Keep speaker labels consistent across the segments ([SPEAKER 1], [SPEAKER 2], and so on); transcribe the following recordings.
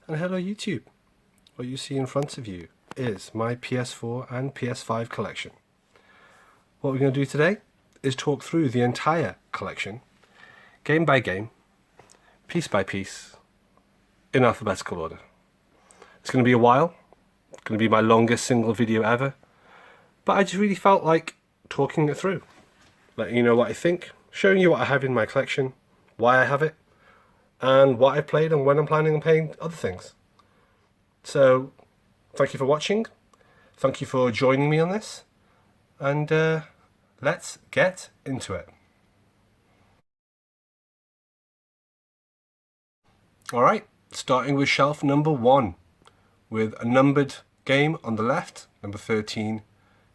[SPEAKER 1] And hello YouTube. What you see in front of you is my PS4 and PS5 collection. What we're going to do today is talk through the entire collection, game by game, piece by piece, in alphabetical order. It's going to be a while. It's going to be my longest single video ever. But I just really felt like talking it through. Letting you know what I think, showing you what I have in my collection, why I have it, and what I've played and when I'm planning on playing other things. So, thank you for watching. Thank you for joining me on this. And let's get into it. Alright, starting with shelf number 1, with a numbered game on the left, number 13,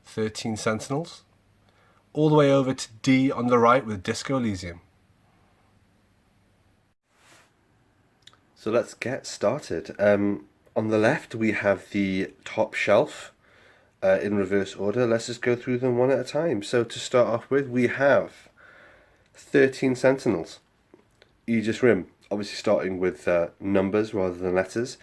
[SPEAKER 1] 13 Sentinels, all the way over to D on the right with Disco Elysium.
[SPEAKER 2] So let's get started. On the left we have the top shelf in reverse order. Let's just go through them one at a time. So to start off with, we have 13 Sentinels, Aegis Rim, obviously starting with numbers rather than letters.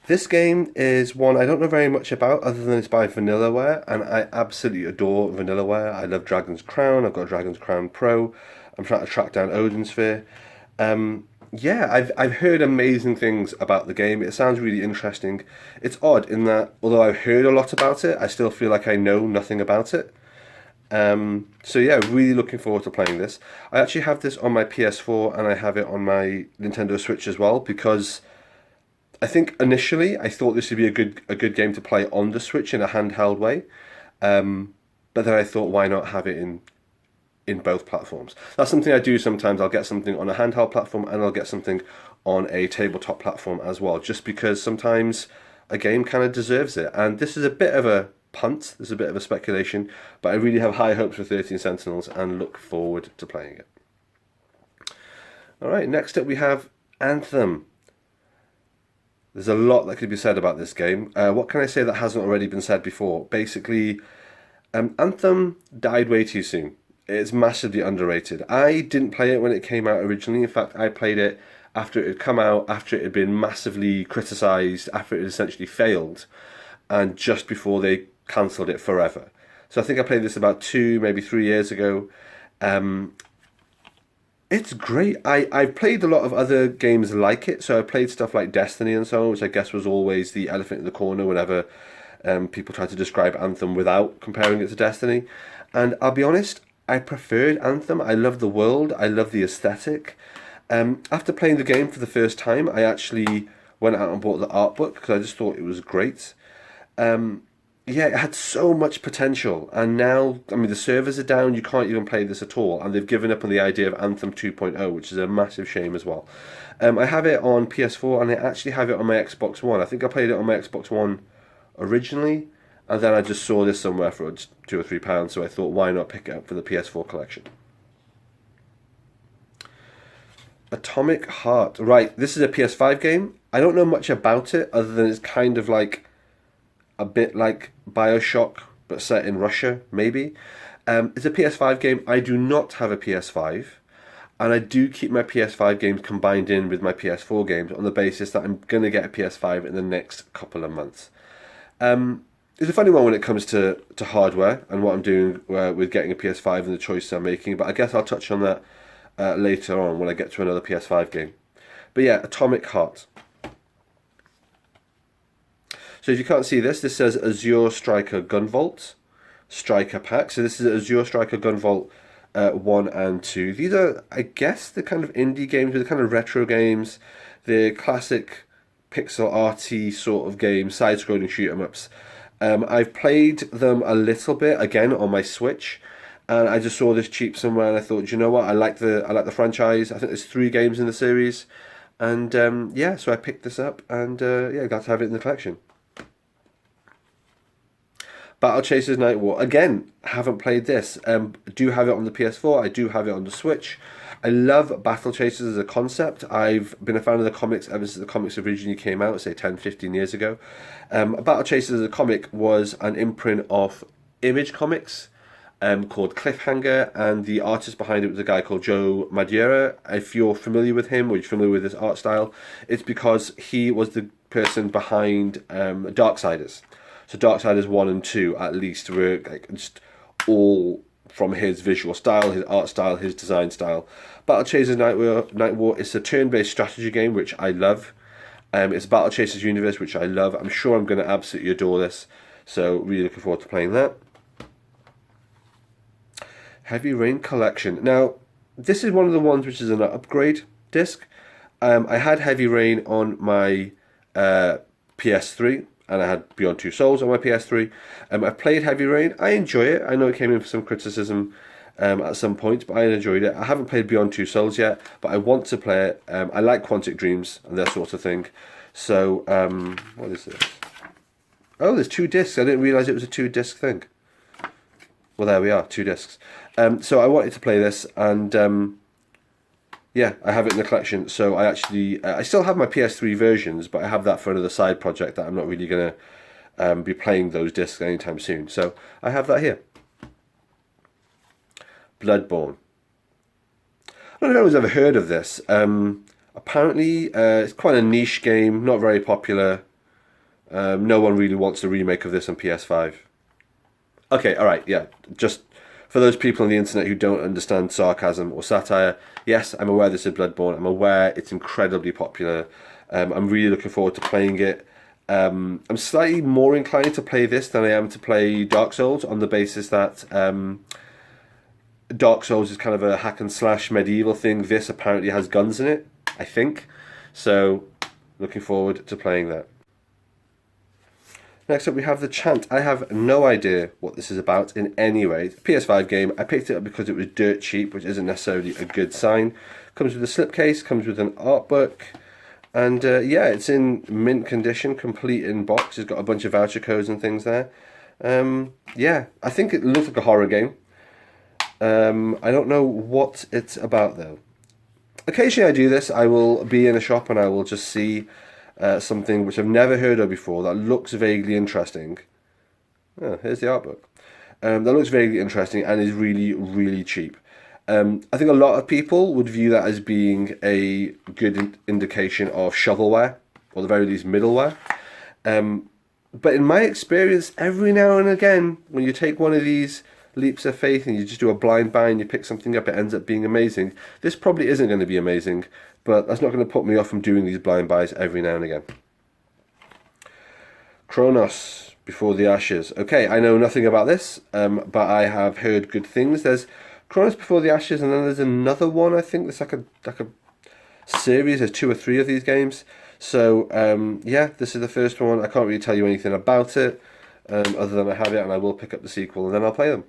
[SPEAKER 2] This game is one I don't know very much about other than it's by Vanillaware, and I absolutely adore Vanillaware. I love Dragon's Crown. I've got Dragon's Crown Pro. I'm trying to track down Odin Sphere. Yeah, I've heard amazing things about the game. It sounds really interesting. It's odd in that, although I've heard a lot about it, I still feel like I know nothing about it. So yeah, really looking forward to playing this. I actually have this on my PS4 and I have it on my Nintendo Switch as well, because I think initially I thought this would be a good game to play on the Switch in a handheld way. But then I thought, why not have it in both platforms? That's something I do sometimes. I'll get something on a handheld platform and I'll get something on a tabletop platform as well, just because sometimes a game kind of deserves it. And this is a bit of a punt, this is a bit of a speculation, but I really have high hopes for 13 Sentinels and look forward to playing it. Alright, next up we have Anthem. There's a lot that could be said about this game. What can I say that hasn't already been said before? Basically, Anthem died way too soon. It's massively underrated. I didn't play it when it came out originally. In fact, I played it after it had come out, after it had been massively criticised, after it had essentially failed, and just before they cancelled it forever. So I think I played this about 2, maybe 3 years ago. It's great. I've played a lot of other games like it. So I played stuff like Destiny and so on, which I guess was always the elephant in the corner whenever people try to describe Anthem without comparing it to Destiny. And I'll be honest, I preferred Anthem. I love the world. I love the aesthetic. After playing the game for the first time, I actually went out and bought the art book because I just thought it was great. Yeah, it had so much potential, and now, I mean, the servers are down, you can't even play this at all, and they've given up on the idea of Anthem 2.0, which is a massive shame as well. I have it on PS4, and I actually have it on my Xbox One. I think I played it on my Xbox One originally, and then I just saw this somewhere for £2 or £3, so I thought, why not pick it up for the PS4 collection? Atomic Heart. Right, this is a PS5 game. I don't know much about it, other than it's kind of like a bit like Bioshock, but set in Russia, maybe. It's a PS5 game. I do not have a PS5, and I do keep my PS5 games combined in with my PS4 games on the basis that I'm going to get a PS5 in the next couple of months. It's a funny one when it comes to hardware and what I'm doing with getting a PS5 and the choices I'm making, but I guess I'll touch on that later on when I get to another PS5 game. But yeah, Atomic Heart. So if you can't see this, this says Azure Striker Gunvolt Striker Pack. So this is Azure Striker Gunvolt 1 and 2. These are, I guess, the kind of indie games, the kind of retro games, the classic pixel arty sort of games, side-scrolling shoot-em-ups. I've played them a little bit, again, on my Switch, and I just saw this cheap somewhere, and I thought, you know what, I like the franchise. I think there's 3 games in the series, and yeah, so I picked this up, and yeah, glad to have it in the collection. Battle Chasers Night War. Again, haven't played this. Do have it on the PS4. I do have it on the Switch. I love Battle Chasers as a concept. I've been a fan of the comics ever since the comics originally came out, say 10, 15 years ago. Battle Chasers as a comic was an imprint of Image Comics, called Cliffhanger, and the artist behind it was a guy called Joe Madureira. If you're familiar with him or you're familiar with his art style, it's because he was the person behind Darksiders. So Darksiders 1 and 2 at least were like just all from his visual style, his art style, his design style. Battle Chasers Night War is a turn-based strategy game which I love. It's Battle Chasers universe which I love. I'm sure I'm going to absolutely adore this. So really looking forward to playing that. Heavy Rain Collection. Now, this is one of the ones which is an upgrade disc. I had Heavy Rain on my PS3, and I had Beyond Two Souls on my PS3. I've played Heavy Rain. I enjoy it. I know it came in for some criticism at some point, but I enjoyed it. I haven't played Beyond Two Souls yet, but I want to play it. I like Quantic Dreams and that sort of thing. So, what is this? Oh, there's 2 discs. I didn't realise it was a 2-disc thing. Well, there we are, 2 discs. So I wanted to play this, and yeah, I have it in the collection. So I actually, I still have my PS3 versions, but I have that for another side project that I'm not really going to be playing those discs anytime soon. So I have that here. Bloodborne. I don't know if anyone's ever heard of this. Apparently, it's quite a niche game, not very popular. No one really wants a remake of this on PS5. Okay, alright, yeah. Just for those people on the internet who don't understand sarcasm or satire, yes, I'm aware this is Bloodborne. I'm aware it's incredibly popular. I'm really looking forward to playing it. I'm slightly more inclined to play this than I am to play Dark Souls, on the basis that Dark Souls is kind of a hack and slash medieval thing. This apparently has guns in it, I think. So, looking forward to playing that. Next up we have The Chant. I have no idea what this is about in any way. PS5 game. I picked it up because it was dirt cheap, which isn't necessarily a good sign. Comes with a slipcase, comes with an art book, and yeah, it's in mint condition, complete in box. It's got a bunch of voucher codes and things there. Yeah, I think it looks like a horror game. I don't know what it's about though. Occasionally I do this. I will be in a shop and I will just see something which I've never heard of before that looks vaguely interesting. Oh, here's the art book. That looks vaguely interesting and is really, really cheap. I think a lot of people would view that as being a good indication of shovelware, or the very least middleware. But in my experience, every now and again, when you take one of these leaps of faith and you just do a blind buy and you pick something up, it ends up being amazing. This probably isn't going to be amazing, but that's not going to put me off from doing these blind buys every now and again. Kronos, Before the Ashes. Okay, I know nothing about this, but I have heard good things. There's Kronos Before the Ashes, and then there's another one, I think. There's like a series. There's 2 or 3 of these games. So, yeah, this is the first one. I can't really tell you anything about it, other than I have it, and I will pick up the sequel, and then I'll play them.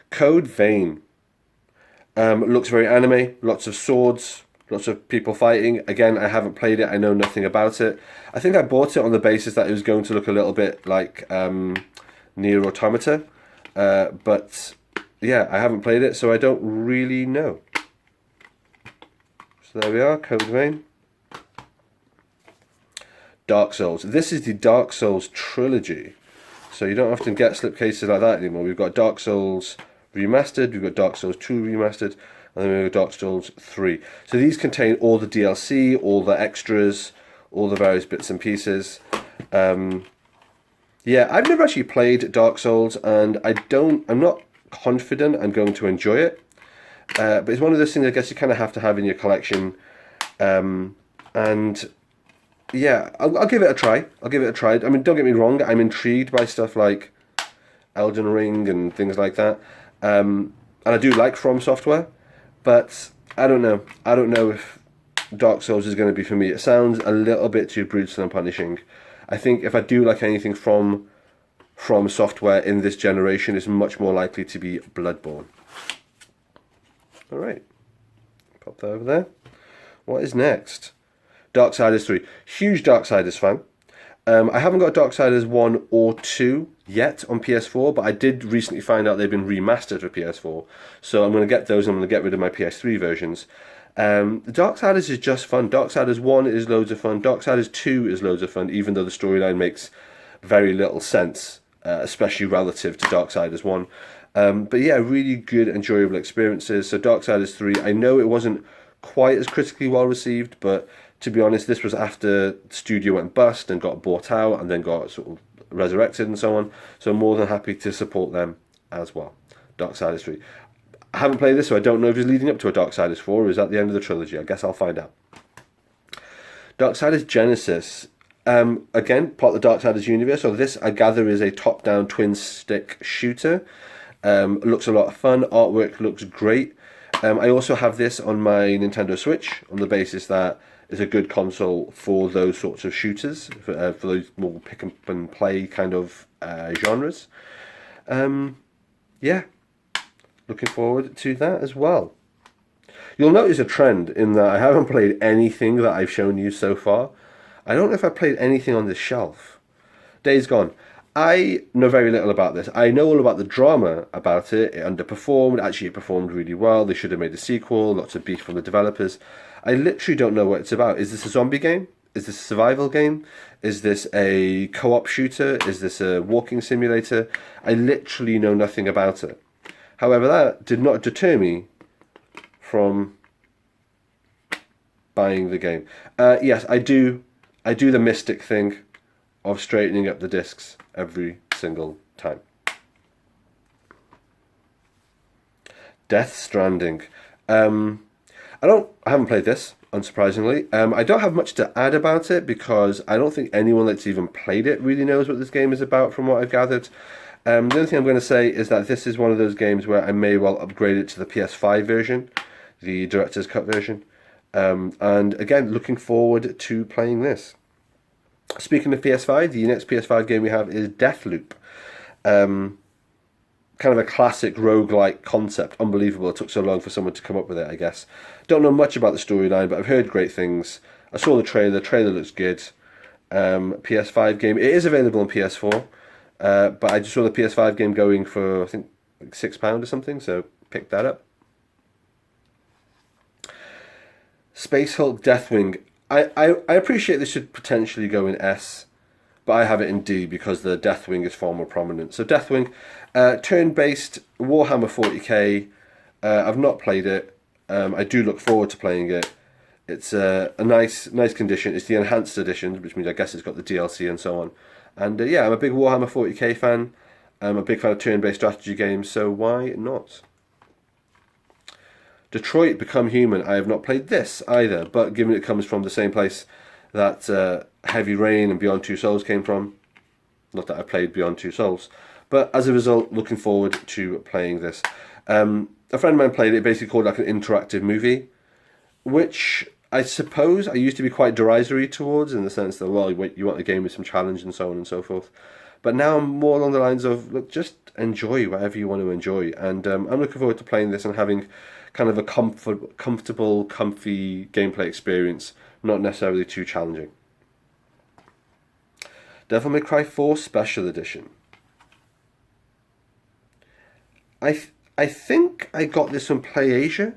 [SPEAKER 2] Code Vein. Looks very anime, lots of swords, lots of people fighting. Again, I haven't played it, I know nothing about it. I think I bought it on the basis that it was going to look a little bit like Nier Automata, but yeah, I haven't played it, so I don't really know. So there we are, Code Vein. Dark Souls. This is the Dark Souls trilogy, so you don't often get slipcases like that anymore. We've got Dark Souls Remastered, we've got Dark Souls 2 Remastered, and then we've got Dark Souls 3. So these contain all the DLC, all the extras, all the various bits and pieces. Yeah, I've never actually played Dark Souls, and I'm not confident I'm going to enjoy it. But it's one of those things I guess you kind of have to have in your collection. And yeah, I'll give it a try. I mean, don't get me wrong, I'm intrigued by stuff like Elden Ring and things like that. And I do like From Software, but I don't know. I don't know if Dark Souls is going to be for me. It sounds a little bit too brutal and punishing. I think if I do like anything from Software in this generation, it's much more likely to be Bloodborne. Alright, pop that over there. What is next? Darksiders 3. Huge Darksiders fan. I haven't got Darksiders 1 or 2 yet on PS4, but I did recently find out they've been remastered for PS4. So I'm going to get those and I'm going to get rid of my PS3 versions. Darksiders is just fun. Darksiders 1 is loads of fun. Darksiders 2 is loads of fun, even though the storyline makes very little sense. especially relative to Darksiders 1. But yeah, really good, enjoyable experiences. So Darksiders 3, I know it wasn't quite as critically well received, but to be honest, this was after the studio went bust and got bought out and then got sort of resurrected and so on. So I'm more than happy to support them as well. Darksiders 3. I haven't played this, so I don't know if it's leading up to a Darksiders 4 or is that the end of the trilogy. I guess I'll find out. Darksiders Genesis. Again, part of the Darksiders universe. So this, I gather, is a top-down twin-stick shooter. Looks a lot of fun. Artwork looks great. I also have this on my Nintendo Switch on the basis that it's a good console for those sorts of shooters, for those more pick-up-and-play kind of genres. Yeah, looking forward to that as well. You'll notice a trend in that I haven't played anything that I've shown you so far. I don't know if I've played anything on this shelf. Days Gone. I know very little about this. I know all about the drama about it. It underperformed. Actually, it performed really well. They should have made a sequel. Lots of beef from the developers. I literally don't know what it's about. Is this a zombie game? Is this a survival game? Is this a co-op shooter? Is this a walking simulator? I literally know nothing about it. However, that did not deter me from buying the game. Yes, I do the mystic thing of straightening up the discs every single time. Death Stranding. I haven't played this, unsurprisingly. I don't have much to add about it because I don't think anyone that's even played it really knows what this game is about from what I've gathered. The only thing I'm going to say is that this is one of those games where I may well upgrade it to the PS5 version, the Director's Cut version. And again, looking forward to playing this. Speaking of PS5, the next PS5 game we have is Deathloop. Kind of a classic roguelike concept. Unbelievable it took so long for someone to come up with it, I guess. Don't know much about the storyline, but I've heard great things. I saw the trailer. The trailer looks good. PS5 game. It is available on PS4. But I just saw the PS5 game going for, I think, like £6 or something, so picked that up. Space Hulk Deathwing. I appreciate this should potentially go in S, but I have it in D because the Deathwing is far more prominent. So Deathwing, turn-based Warhammer 40k. I've not played it. I do look forward to playing it. It's a nice condition. It's the enhanced edition, which means I guess it's got the DLC and so on. And yeah, I'm a big Warhammer 40k fan. I'm a big fan of turn-based strategy games, so why not? Detroit Become Human. I have not played this either, but given it comes from the same place that Heavy Rain and Beyond Two Souls came from, not that I played Beyond Two Souls, but as a result, looking forward to playing this. A friend of mine played it, basically called like an interactive movie, which I suppose I used to be quite derisory towards in the sense that, well, you want a game with some challenge and so on and so forth. But now I'm more along the lines of, look, just enjoy whatever you want to enjoy. And I'm looking forward to playing this and having kind of a comfortable, comfy gameplay experience, not necessarily too challenging. Devil May Cry 4 Special Edition. I think I got this from PlayAsia,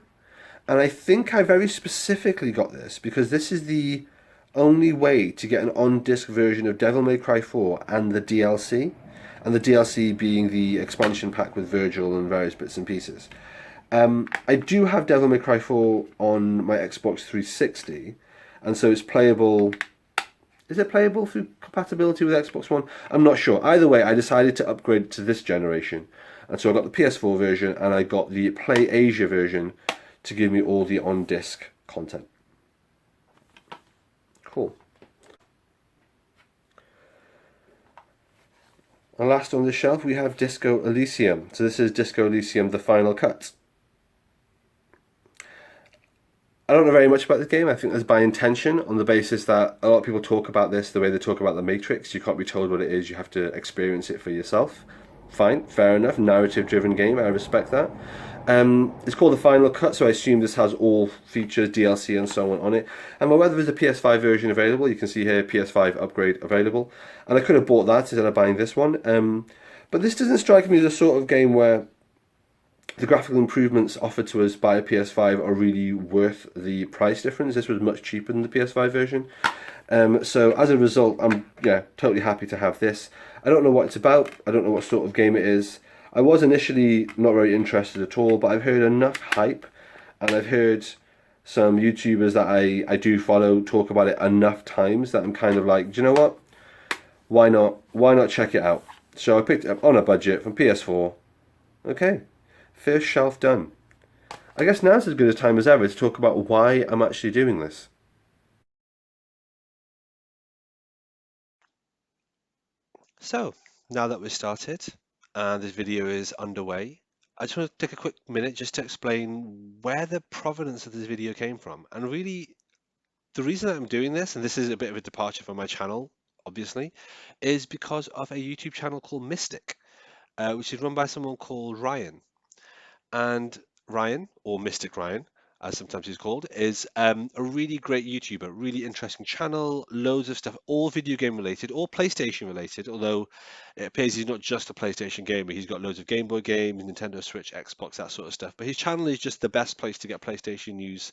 [SPEAKER 2] and I think I very specifically got this because this is the only way to get an on-disc version of Devil May Cry 4 and the DLC, and the DLC being the expansion pack with Virgil and various bits and pieces. I do have Devil May Cry 4 on my Xbox 360, and so it's playable. Is it playable through compatibility with Xbox One? I'm not sure. Either way, I decided to upgrade it to this generation, and so I got the PS4 version and I got the PlayAsia version to give me all the on-disc content. Cool. And last on the shelf we have Disco Elysium. So this is Disco Elysium The Final Cut. I don't know very much about this game. I think that's by intention, on the basis that a lot of people talk about this the way they talk about The Matrix. You can't be told what it is, you have to experience it for yourself. Fine, fair enough, narrative-driven game, I respect that. It's called The Final Cut, so I assume this has all features, DLC and so on it. I'm aware there is a PS5 version available. You can see here, PS5 upgrade available. And I could have bought that instead of buying this one. But this doesn't strike me as the sort of game where the graphical improvements offered to us by a PS5 are really worth the price difference. This was much cheaper than the PS5 version. So as a result, I'm totally happy to have this. I don't know what it's about. I don't know what sort of game it is. I was initially not very interested at all, but I've heard enough hype, and I've heard some YouTubers that I do follow talk about it enough times that I'm kind of like, do you know what? Why not? Why not check it out? So I picked it up on a budget from PS4. Okay, first shelf done. I guess now's as good a time as ever to talk about why I'm actually doing this.
[SPEAKER 1] So, now that we've started and this video is underway, I just want to take a quick minute just to explain where the provenance of this video came from. And really, the reason that I'm doing this, and this is a bit of a departure from my channel, obviously, is because of a YouTube channel called Mystic, which is run by someone called Ryan. And Ryan, or Mystic Ryan, as sometimes he's called, is a really great YouTuber, really interesting channel, loads of stuff, all video game related, all PlayStation related, although it appears he's not just a PlayStation gamer. He's got loads of Game Boy games, Nintendo Switch, Xbox, that sort of stuff. But his channel is just the best place to get PlayStation news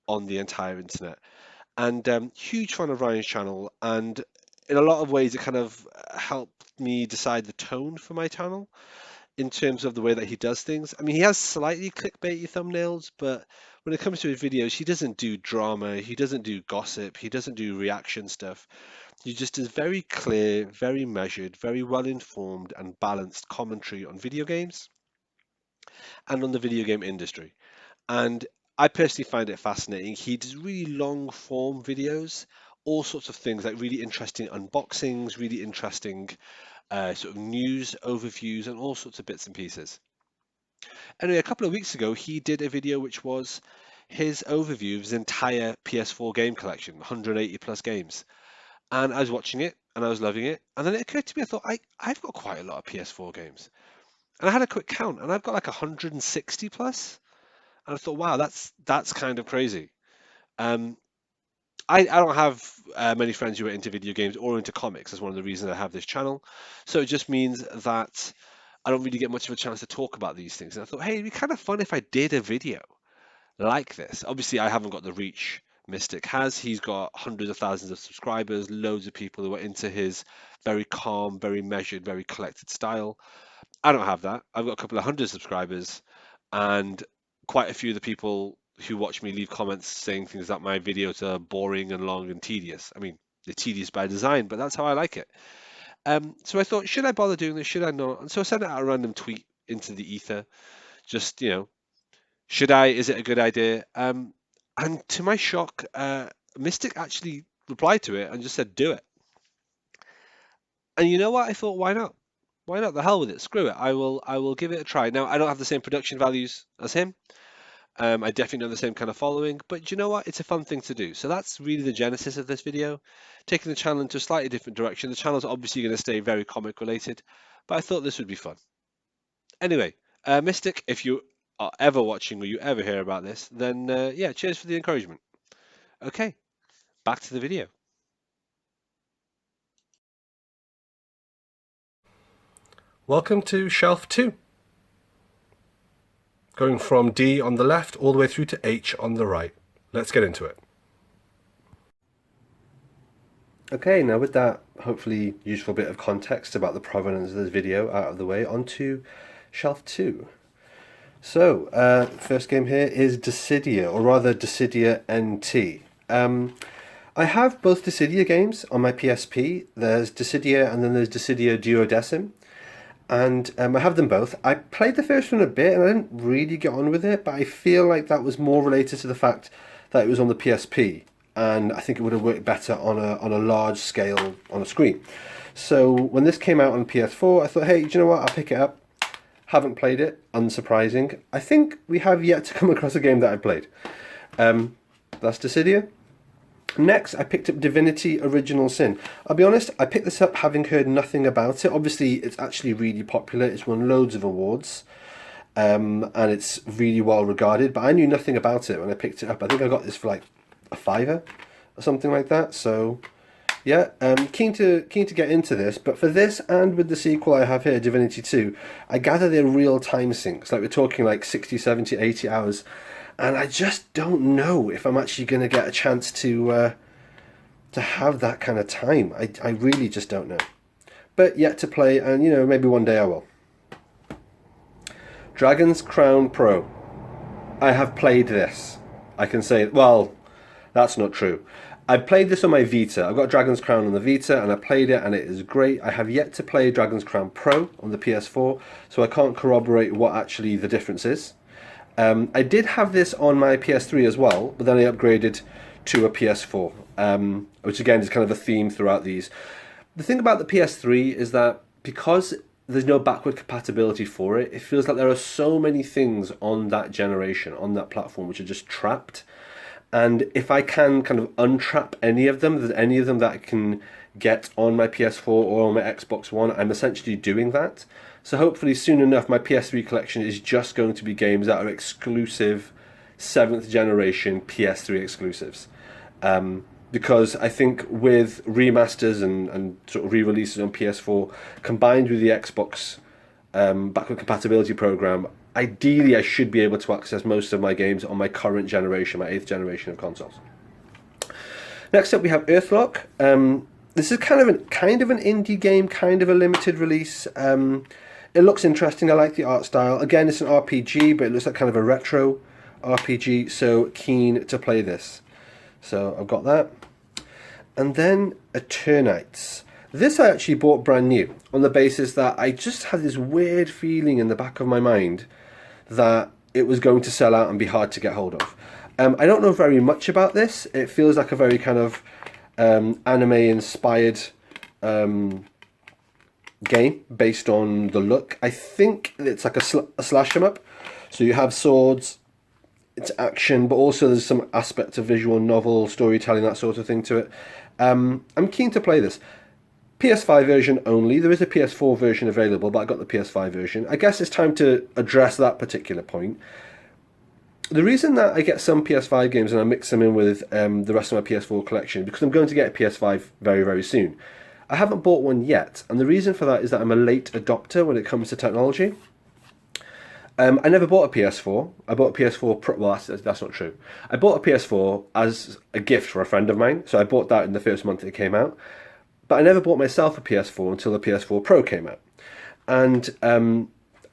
[SPEAKER 1] on the entire internet. And huge fan of Ryan's channel, and in a lot of ways it kind of helped me decide the tone for my channel in terms of the way that he does things. I mean, he has slightly clickbaity thumbnails, but when it comes to his videos, he doesn't do drama, he doesn't do gossip, he doesn't do reaction stuff. He just does very clear, very measured, very well informed and balanced commentary on video games and on the video game industry. And I personally find it fascinating. He does really long form videos, all sorts of things like really interesting unboxings, really interesting sort of news overviews, and all sorts of bits and pieces. Anyway, a couple of weeks ago, he did a video which was his overview of his entire PS4 game collection, 180 plus games. And I was watching it and I was loving it. And then it occurred to me, I thought, I've got quite a lot of PS4 games. And I had a quick count and I've got like 160 plus. And I thought, wow, that's kind of crazy. Um, I don't have many friends who are into video games or into comics. That's one of the reasons I have this channel. So it just means that I don't really get much of a chance to talk about these things. And I thought, hey, it'd be kind of fun if I did a video like this. Obviously, I haven't got the reach Mystic has. He's got hundreds of thousands of subscribers, loads of people who are into his very calm, very measured, very collected style. I don't have that. I've got a couple of hundred subscribers, and quite a few of the people who watch me leave comments saying things that my videos are boring and long and tedious. I mean, they're tedious by design, but that's how I like it. So I thought, should I bother doing this? Should I not? And so I sent out a random tweet into the ether, just, should I? Is it a good idea? And to my shock, Mystic actually replied to it and just said, do it. And you know what? I thought, why not? Why not? The hell with it. Screw it. I will give it a try. Now, I don't have the same production values as him. I definitely don't have the same kind of following, but you know what? It's a fun thing to do. So that's really the genesis of this video, taking the channel into a slightly different direction. The channel's obviously going to stay very comic related, but I thought this would be fun. Anyway, Mystic, if you are ever watching or you ever hear about this, then yeah, cheers for the encouragement. Okay, back to the video.
[SPEAKER 2] Welcome to Shelf 2. Going from D on the left all the way through to H on the right. Let's get into it. Okay, now with that hopefully useful bit of context about the provenance of this video out of the way, on to Shelf 2. So, first game here is Dissidia, or rather Dissidia NT. I have both Dissidia games on my PSP. There's Dissidia and then there's Dissidia Duodecim. And I have them both. I played the first one a bit and I didn't really get on with it, but I feel like that was more related to the fact that it was on the PSP, and I think it would have worked better on a large scale on a screen. So when this came out on PS4, I thought, hey, do you know what? I'll pick it up. Haven't played it, unsurprising. I think we have yet to come across a game that I played. That's Dissidia. Next, I picked up Divinity Original Sin. I'll be honest, I picked this up having heard nothing about it. Obviously, it's actually really popular. It's won loads of awards, and it's really well regarded, but I knew nothing about it when I picked it up. I think I got this for like a fiver or something like that. So, yeah, keen to get into this. But for this, and with the sequel I have here, Divinity 2, I gather they're real-time syncs. Like, we're talking like 60, 70, 80 hours. And I just don't know if I'm actually going to get a chance to have that kind of time. I really just don't know. but yet to play, and maybe one day I will. Dragon's Crown Pro. I have played this. I can say, well, that's not true. I've played this on my Vita. I've got Dragon's Crown on the Vita, and I played it, and it is great. I have yet to play Dragon's Crown Pro on the PS4, so I can't corroborate what actually the difference is. I did have this on my PS3 as well, but then I upgraded to a PS4, which again is kind of a theme throughout these. The thing about the PS3 is that because there's no backward compatibility for it, it feels like there are so many things on that generation, on that platform, which are just trapped. And if I can kind of untrap any of them, there's any of them that I can get on my PS4 or on my Xbox One, I'm essentially doing that. So hopefully soon enough, my PS3 collection is just going to be games that are exclusive 7th generation PS3 exclusives. Because I think with remasters and sort of re-releases on PS4, combined with the Xbox backward compatibility program, ideally I should be able to access most of my games on my current generation, my 8th generation of consoles. Next up we have Earthlock. This is kind of an indie game, kind of a limited release. It looks interesting. I like the art style. Again, it's an RPG, but it looks like kind of a retro RPG, so keen to play this. So I've got that. And then Eternites. This I actually bought brand new on the basis that I just had this weird feeling in the back of my mind that it was going to sell out and be hard to get hold of. I don't know very much about this. It feels like a very kind of anime-inspired game based on the look. I think it's like a slash 'em up. So you have swords, it's action, but also there's some aspect of visual novel, storytelling, that sort of thing to it. I'm keen to play this. PS5 version only. There is a PS4 version available, but I got the PS5 version. I guess it's time to address that particular point. The reason that I get some PS5 games and I mix them in with the rest of my PS4 collection is because I'm going to get a PS5 very, very soon. I haven't bought one yet, and the reason for that is that I'm a late adopter when it comes to technology. I never bought a PS4. I bought a PS4 Pro. Well, that's not true. I bought a PS4 as a gift for a friend of mine, so I bought that in the first month it came out. But I never bought myself a PS4 until the PS4 Pro came out. And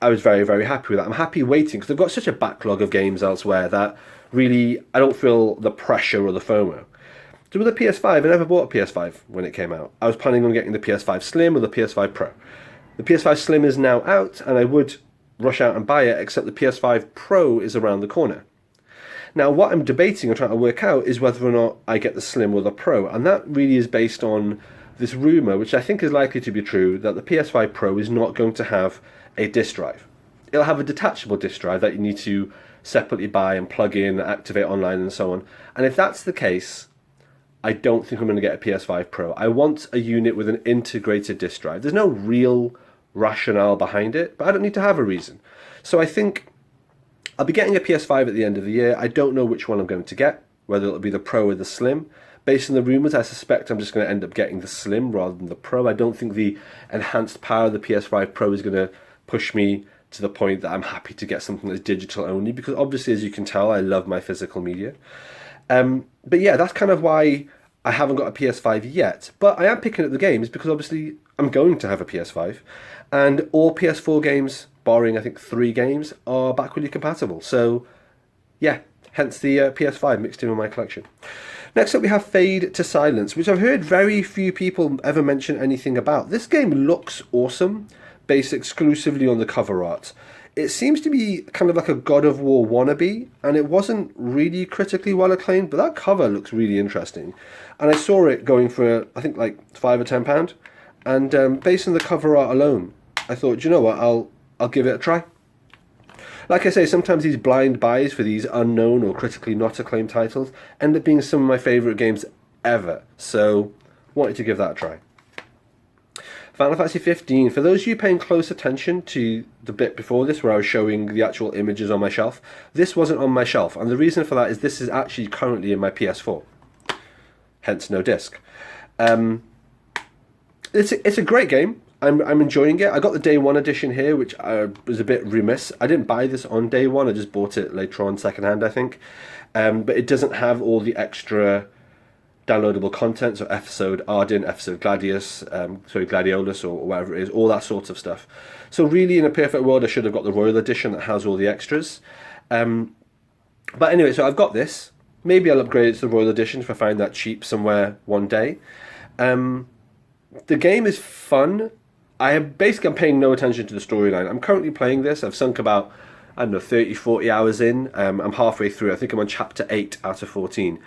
[SPEAKER 2] I was very, very happy with that. I'm happy waiting, because I've got such a backlog of games elsewhere that really I don't feel the pressure or the FOMO. So with the PS5, I never bought a PS5 when it came out. I was planning on getting the PS5 Slim or the PS5 Pro. The PS5 Slim is now out, and I would rush out and buy it, except the PS5 Pro is around the corner. Now, what I'm debating or trying to work out is whether or not I get the Slim or the Pro, and that really is based on this rumour, which I think is likely to be true, that the PS5 Pro is not going to have a disk drive. It'll have a detachable disk drive that you need to separately buy and plug in, activate online and so on. And if that's the case, I don't think I'm going to get a PS5 Pro. I want a unit with an integrated disk drive. There's no real rationale behind it, but I don't need to have a reason. So I think I'll be getting a PS5 at the end of the year. I don't know which one I'm going to get, whether it'll be the Pro or the Slim. Based on the rumours, I suspect I'm just going to end up getting the Slim rather than the Pro. I don't think the enhanced power of the PS5 Pro is going to push me to the point that I'm happy to get something that's digital only, because obviously, as you can tell, I love my physical media. But yeah, that's kind of why I haven't got a PS5 yet. But I am picking up the games because obviously I'm going to have a PS5. And all PS4 games, barring I think 3 games, are backwardly compatible. So yeah, hence the PS5 mixed in with my collection. Next up we have Fade to Silence, which I've heard very few people ever mention anything about. This game looks awesome, based exclusively on the cover art. It seems to be kind of like a God of War wannabe, and it wasn't really critically well acclaimed, but that cover looks really interesting. And I saw it going for, I think, like £5 or £10, and based on the cover art alone, I thought, do you know what, I'll give it a try. Like I say, sometimes these blind buys for these unknown or critically not acclaimed titles end up being some of my favourite games ever, so wanted to give that a try. Final Fantasy 15. For those of you paying close attention to the bit before this where I was showing the actual images on my shelf, this wasn't on my shelf, and the reason for that is this is actually currently in my PS4. Hence no disc. It's a great game. I'm enjoying it. I got the day one edition here, which was a bit remiss. I didn't buy this on day one. I just bought it later on secondhand, I think. But it doesn't have all the extra downloadable content, so episode Arden, episode Gladius, Gladiolus, or whatever it is, all that sort of stuff. So really, in a perfect world, I should have got the Royal Edition that has all the extras. But anyway, so I've got this. Maybe I'll upgrade it to the Royal Edition if I find that cheap somewhere one day. The game is fun. I'm paying no attention to the storyline. I'm currently playing this. I've sunk about, I don't know, 30, 40 hours in. I'm halfway through. I think I'm on chapter 8 out of 14.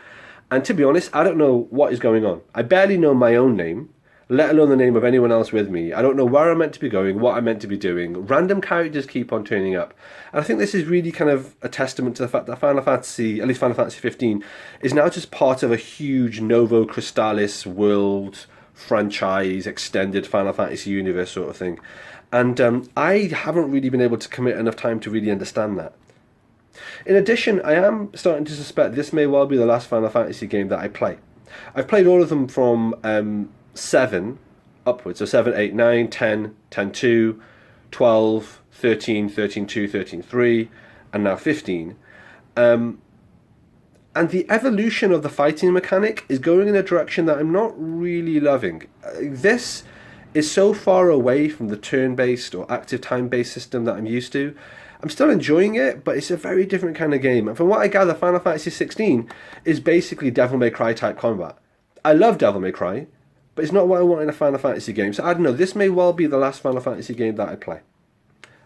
[SPEAKER 2] And to be honest, I don't know what is going on. I barely know my own name, let alone the name of anyone else with me. I don't know where I'm meant to be going, what I'm meant to be doing. Random characters keep on turning up. And I think this is really kind of a testament to the fact that Final Fantasy, at least Final Fantasy 15, is now just part of a huge Novo Crystallis world franchise, extended Final Fantasy universe sort of thing. And I haven't really been able to commit enough time to really understand that. In addition, I am starting to suspect this may well be the last Final Fantasy game that I play. I've played all of them from 7 upwards, so 7, 8, 9, 10, 10, 2, 12, 13, 13, 2, 13, 3, and now 15. And the evolution of the fighting mechanic is going in a direction that I'm not really loving. This is so far away from the turn-based or active time-based system that I'm used to. I'm still enjoying it, but it's a very different kind of game. And from what I gather, Final Fantasy 16 is basically Devil May Cry type combat. I love Devil May Cry, but it's not what I want in a Final Fantasy game. So I don't know, this may well be the last Final Fantasy game that I play.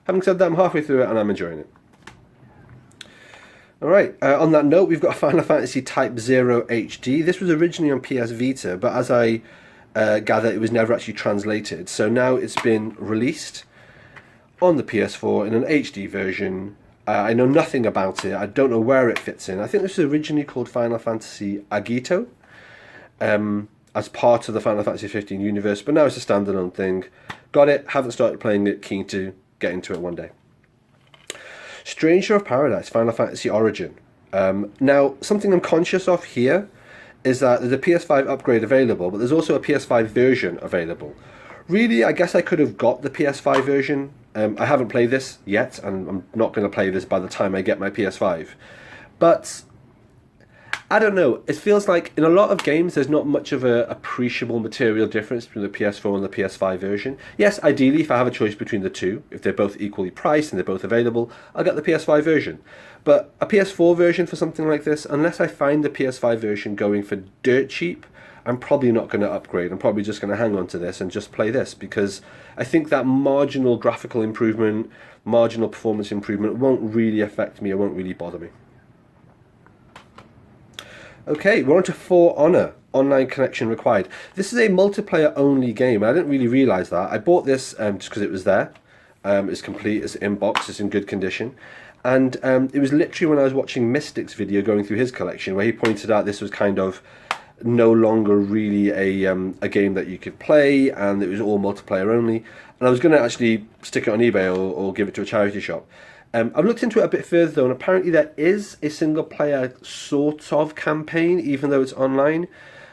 [SPEAKER 2] Having said that, I'm halfway through it and I'm enjoying it. Alright, on that note, we've got Final Fantasy Type 0 HD. This was originally on PS Vita, but as I gather, it was never actually translated. So now it's been released on the PS4 in an HD version. I know nothing about it. I don't know where it fits in. I think this was originally called Final Fantasy Agito, as part of the Final Fantasy 15 universe, but now it's a standalone thing. Got it, haven't started playing it, keen to get into it one day. Stranger of Paradise, Final Fantasy Origin. Now, something I'm conscious of here is that there's a PS5 upgrade available, but there's also a PS5 version available. Really, I guess I could have got the PS5 version. I haven't played this yet, and I'm not going to play this by the time I get my PS5. But I don't know. It feels like in a lot of games there's not much of an appreciable material difference between the PS4 and the PS5 version. Yes, ideally, if I have a choice between the two, if they're both equally priced and they're both available, I'll get the PS5 version. But a PS4 version for something like this, unless I find the PS5 version going for dirt cheap, I'm probably not going to upgrade. I'm probably just going to hang on to this and just play this, because I think that marginal graphical improvement, marginal performance improvement won't really affect me. It won't really bother me. Okay, we're on to For Honor, online connection required. This is a multiplayer only game. I didn't really realise that. I bought this just because it was there. It's complete, it's in box, it's in good condition. And it was literally when I was watching Mystic's video going through his collection where he pointed out this was kind of no longer really a game that you could play, and it was all multiplayer only. And I was going to actually stick it on eBay or give it to a charity shop. I've looked into it a bit further though, and apparently there is a single player sort of campaign, even though it's online.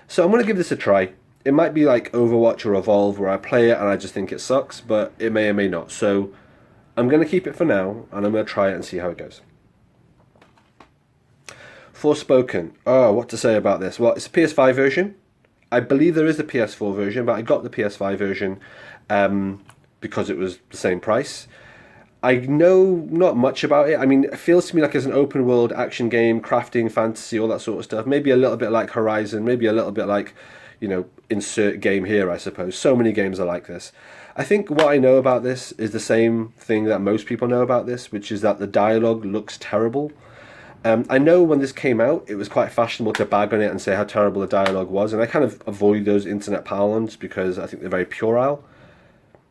[SPEAKER 2] So I'm going to give this a try. It might be like Overwatch or Evolve, where I play it and I just think it sucks, but it may or may not. So I'm going to keep it for now, and I'm going to try it and see how it goes. Forspoken. Oh, what to say about this? Well, it's a PS5 version. I believe there is a PS4 version, but I got the PS5 version because it was the same price. I know not much about it. I mean, it feels to me like it's an open world action game, crafting, fantasy, all that sort of stuff. Maybe a little bit like Horizon, maybe a little bit like, you know, insert game here, I suppose. So many games are like this. I think what I know about this is the same thing that most people know about this, which is that the dialogue looks terrible. I know when this came out, it was quite fashionable to bag on it and say how terrible the dialogue was, and I kind of avoid those internet parlance because I think they're very puerile.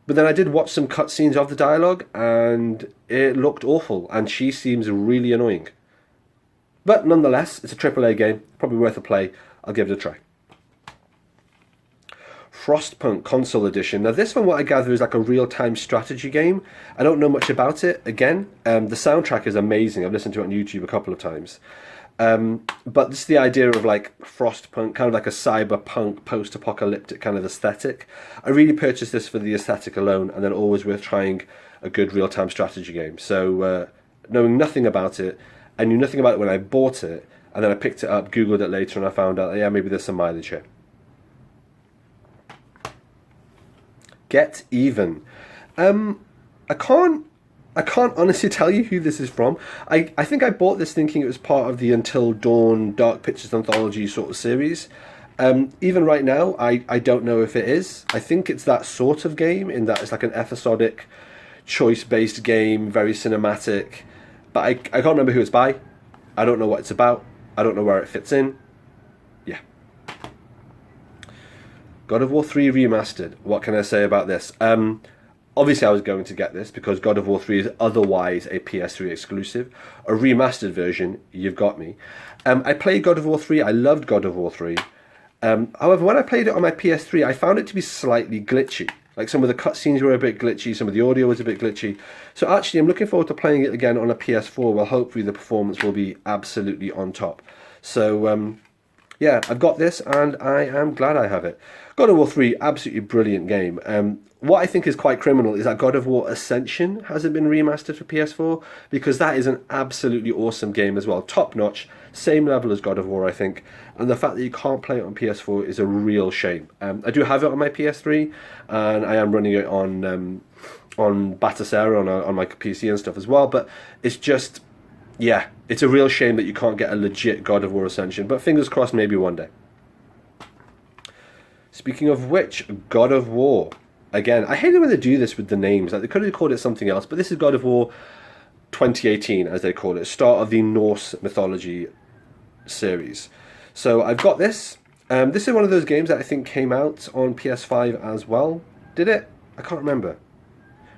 [SPEAKER 2] But then I did watch some cutscenes of the dialogue, and it looked awful, and she seems really annoying. But nonetheless, it's a AAA game, probably worth a play. I'll give it a try. Frostpunk Console Edition. Now this one, what I gather, is like a real-time strategy game. I don't know much about it. Again, the soundtrack is amazing. I've listened to it on YouTube a couple of times. But just the idea of like Frostpunk, kind of like a cyberpunk post-apocalyptic kind of aesthetic. I really purchased this for the aesthetic alone, and then always worth trying a good real-time strategy game. So knowing nothing about it, I knew nothing about it when I bought it, And then I picked it up, Googled it later, and I found out, yeah, maybe there's some mileage here. Get Even. I can't honestly tell you who this is from. I think I bought this thinking it was part of the Until Dawn Dark Pictures Anthology sort of series. Even right now, I don't know if it is. I think it's that sort of game, in that it's like an episodic, choice-based game, very cinematic. But I can't remember who it's by. I don't know what it's about. I don't know where it fits in. Yeah. God of War 3 Remastered. What can I say about this? Obviously, I was going to get this because God of War 3 is otherwise a PS3 exclusive. A remastered version, you've got me. I played God of War 3. I loved God of War 3. However, when I played it on my PS3, I found it to be slightly glitchy. Like, some of the cutscenes were a bit glitchy, some of the audio was a bit glitchy. So actually, I'm looking forward to playing it again on a PS4, where hopefully the performance will be absolutely on top. So, yeah, I've got this, and I am glad I have it. God of War 3, absolutely brilliant game. What I think is quite criminal is that God of War Ascension hasn't been remastered for PS4, because that is an absolutely awesome game as well. Top notch, same level as God of War, I think. And the fact that you can't play it on PS4 is a real shame. I do have it on my PS3, and I am running it on Battlesera on my PC and stuff as well. But it's just, yeah, it's a real shame that you can't get a legit God of War Ascension. But fingers crossed, maybe one day. Speaking of which, God of War. Again, I hate it when they do this with the names. Like, they could have called it something else, but this is God of War 2018, as they call it, start of the Norse mythology series. So I've got this. This is one of those games that I think came out on PS5 as well. Did it? I can't remember.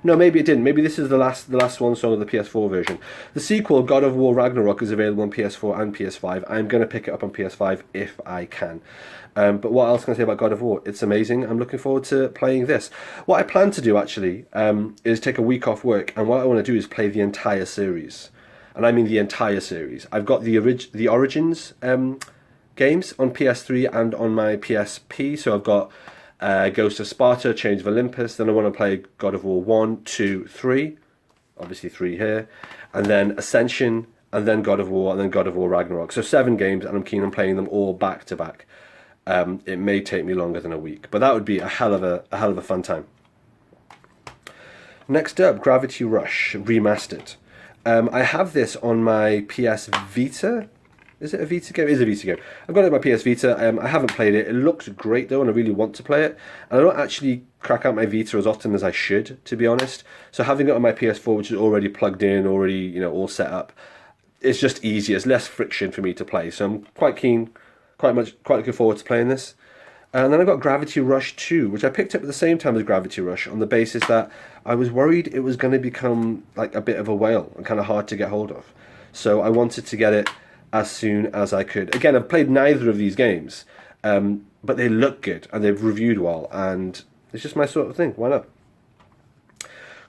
[SPEAKER 2] No, maybe it didn't. Maybe this is the last one song of the PS4 version. The sequel, God of War Ragnarok, is available on PS4 and PS5. I'm going to pick it up on PS5 if I can. But what else can I say about God of War? It's amazing. I'm looking forward to playing this. What I plan to do, actually, is take a week off work, and what I want to do is play the entire series. And I mean the entire series. I've got the Origins games on PS3 and on my PSP, so I've got Ghost of Sparta, Chains of Olympus, then I want to play God of War 1, 2, 3, obviously 3 here, and then Ascension, and then God of War, and then God of War Ragnarok. So 7 games, and I'm keen on playing them all back to back. It may take me longer than a week, but that would be a hell of a fun time. Next up, Gravity Rush Remastered. I have this on my PS Vita. Is it a Vita game? It is a Vita game. I've got it on my PS Vita. I haven't played it. It looks great though, and I really want to play it. And I don't actually crack out my Vita as often as I should, to be honest. So having it on my PS4, which is already plugged in, already all set up, it's just easier. It's less friction for me to play. So I'm quite keen, quite looking forward to playing this. And then I've got Gravity Rush 2, which I picked up at the same time as Gravity Rush, on the basis that I was worried it was going to become like a bit of a whale and kind of hard to get hold of. So I wanted to get it as soon as I could. Again, I've played neither of these games, but they look good and they've reviewed well, and it's just my sort of thing. Why not?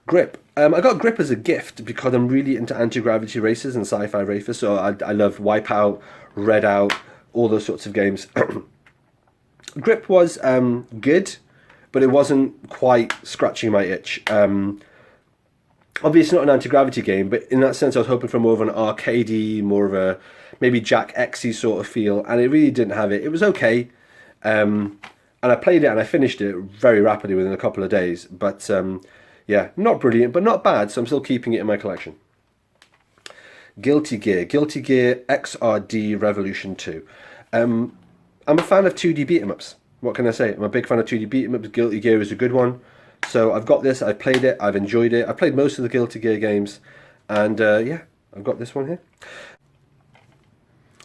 [SPEAKER 2] Grip. I got Grip as a gift because I'm really into anti-gravity races and sci-fi races, so I love Wipeout, Redout, all those sorts of games. Grip was good, but it wasn't quite scratching my itch. Obviously not an anti-gravity game, but in that sense I was hoping for more of an arcadey, more of a maybe Jack X-y sort of feel, and it really didn't have it. It was okay, and I played it and I finished it very rapidly within a couple of days, but yeah, not brilliant, but not bad, so I'm still keeping it in my collection. Guilty Gear XRD Revolution 2. I'm a fan of 2D beat-em-ups. What can I say? I'm a big fan of 2D beat-em-ups. Guilty Gear is a good one. So I've got this, I've played it, I've enjoyed it. I've played most of the Guilty Gear games, and yeah, I've got this one here.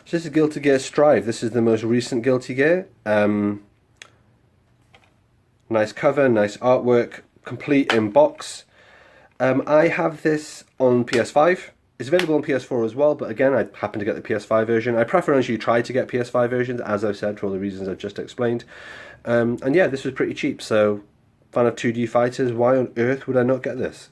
[SPEAKER 2] So this is Guilty Gear Strive. This is the most recent Guilty Gear. Nice cover, nice artwork, complete in box. I have this on PS5. It's available on PS4 as well, but again, I happen to get the PS5 version. I preferentially try to get PS5 versions, as I've said, for all the reasons I've just explained. And yeah, this was pretty cheap, so fan of 2D fighters, why on earth would I not get this?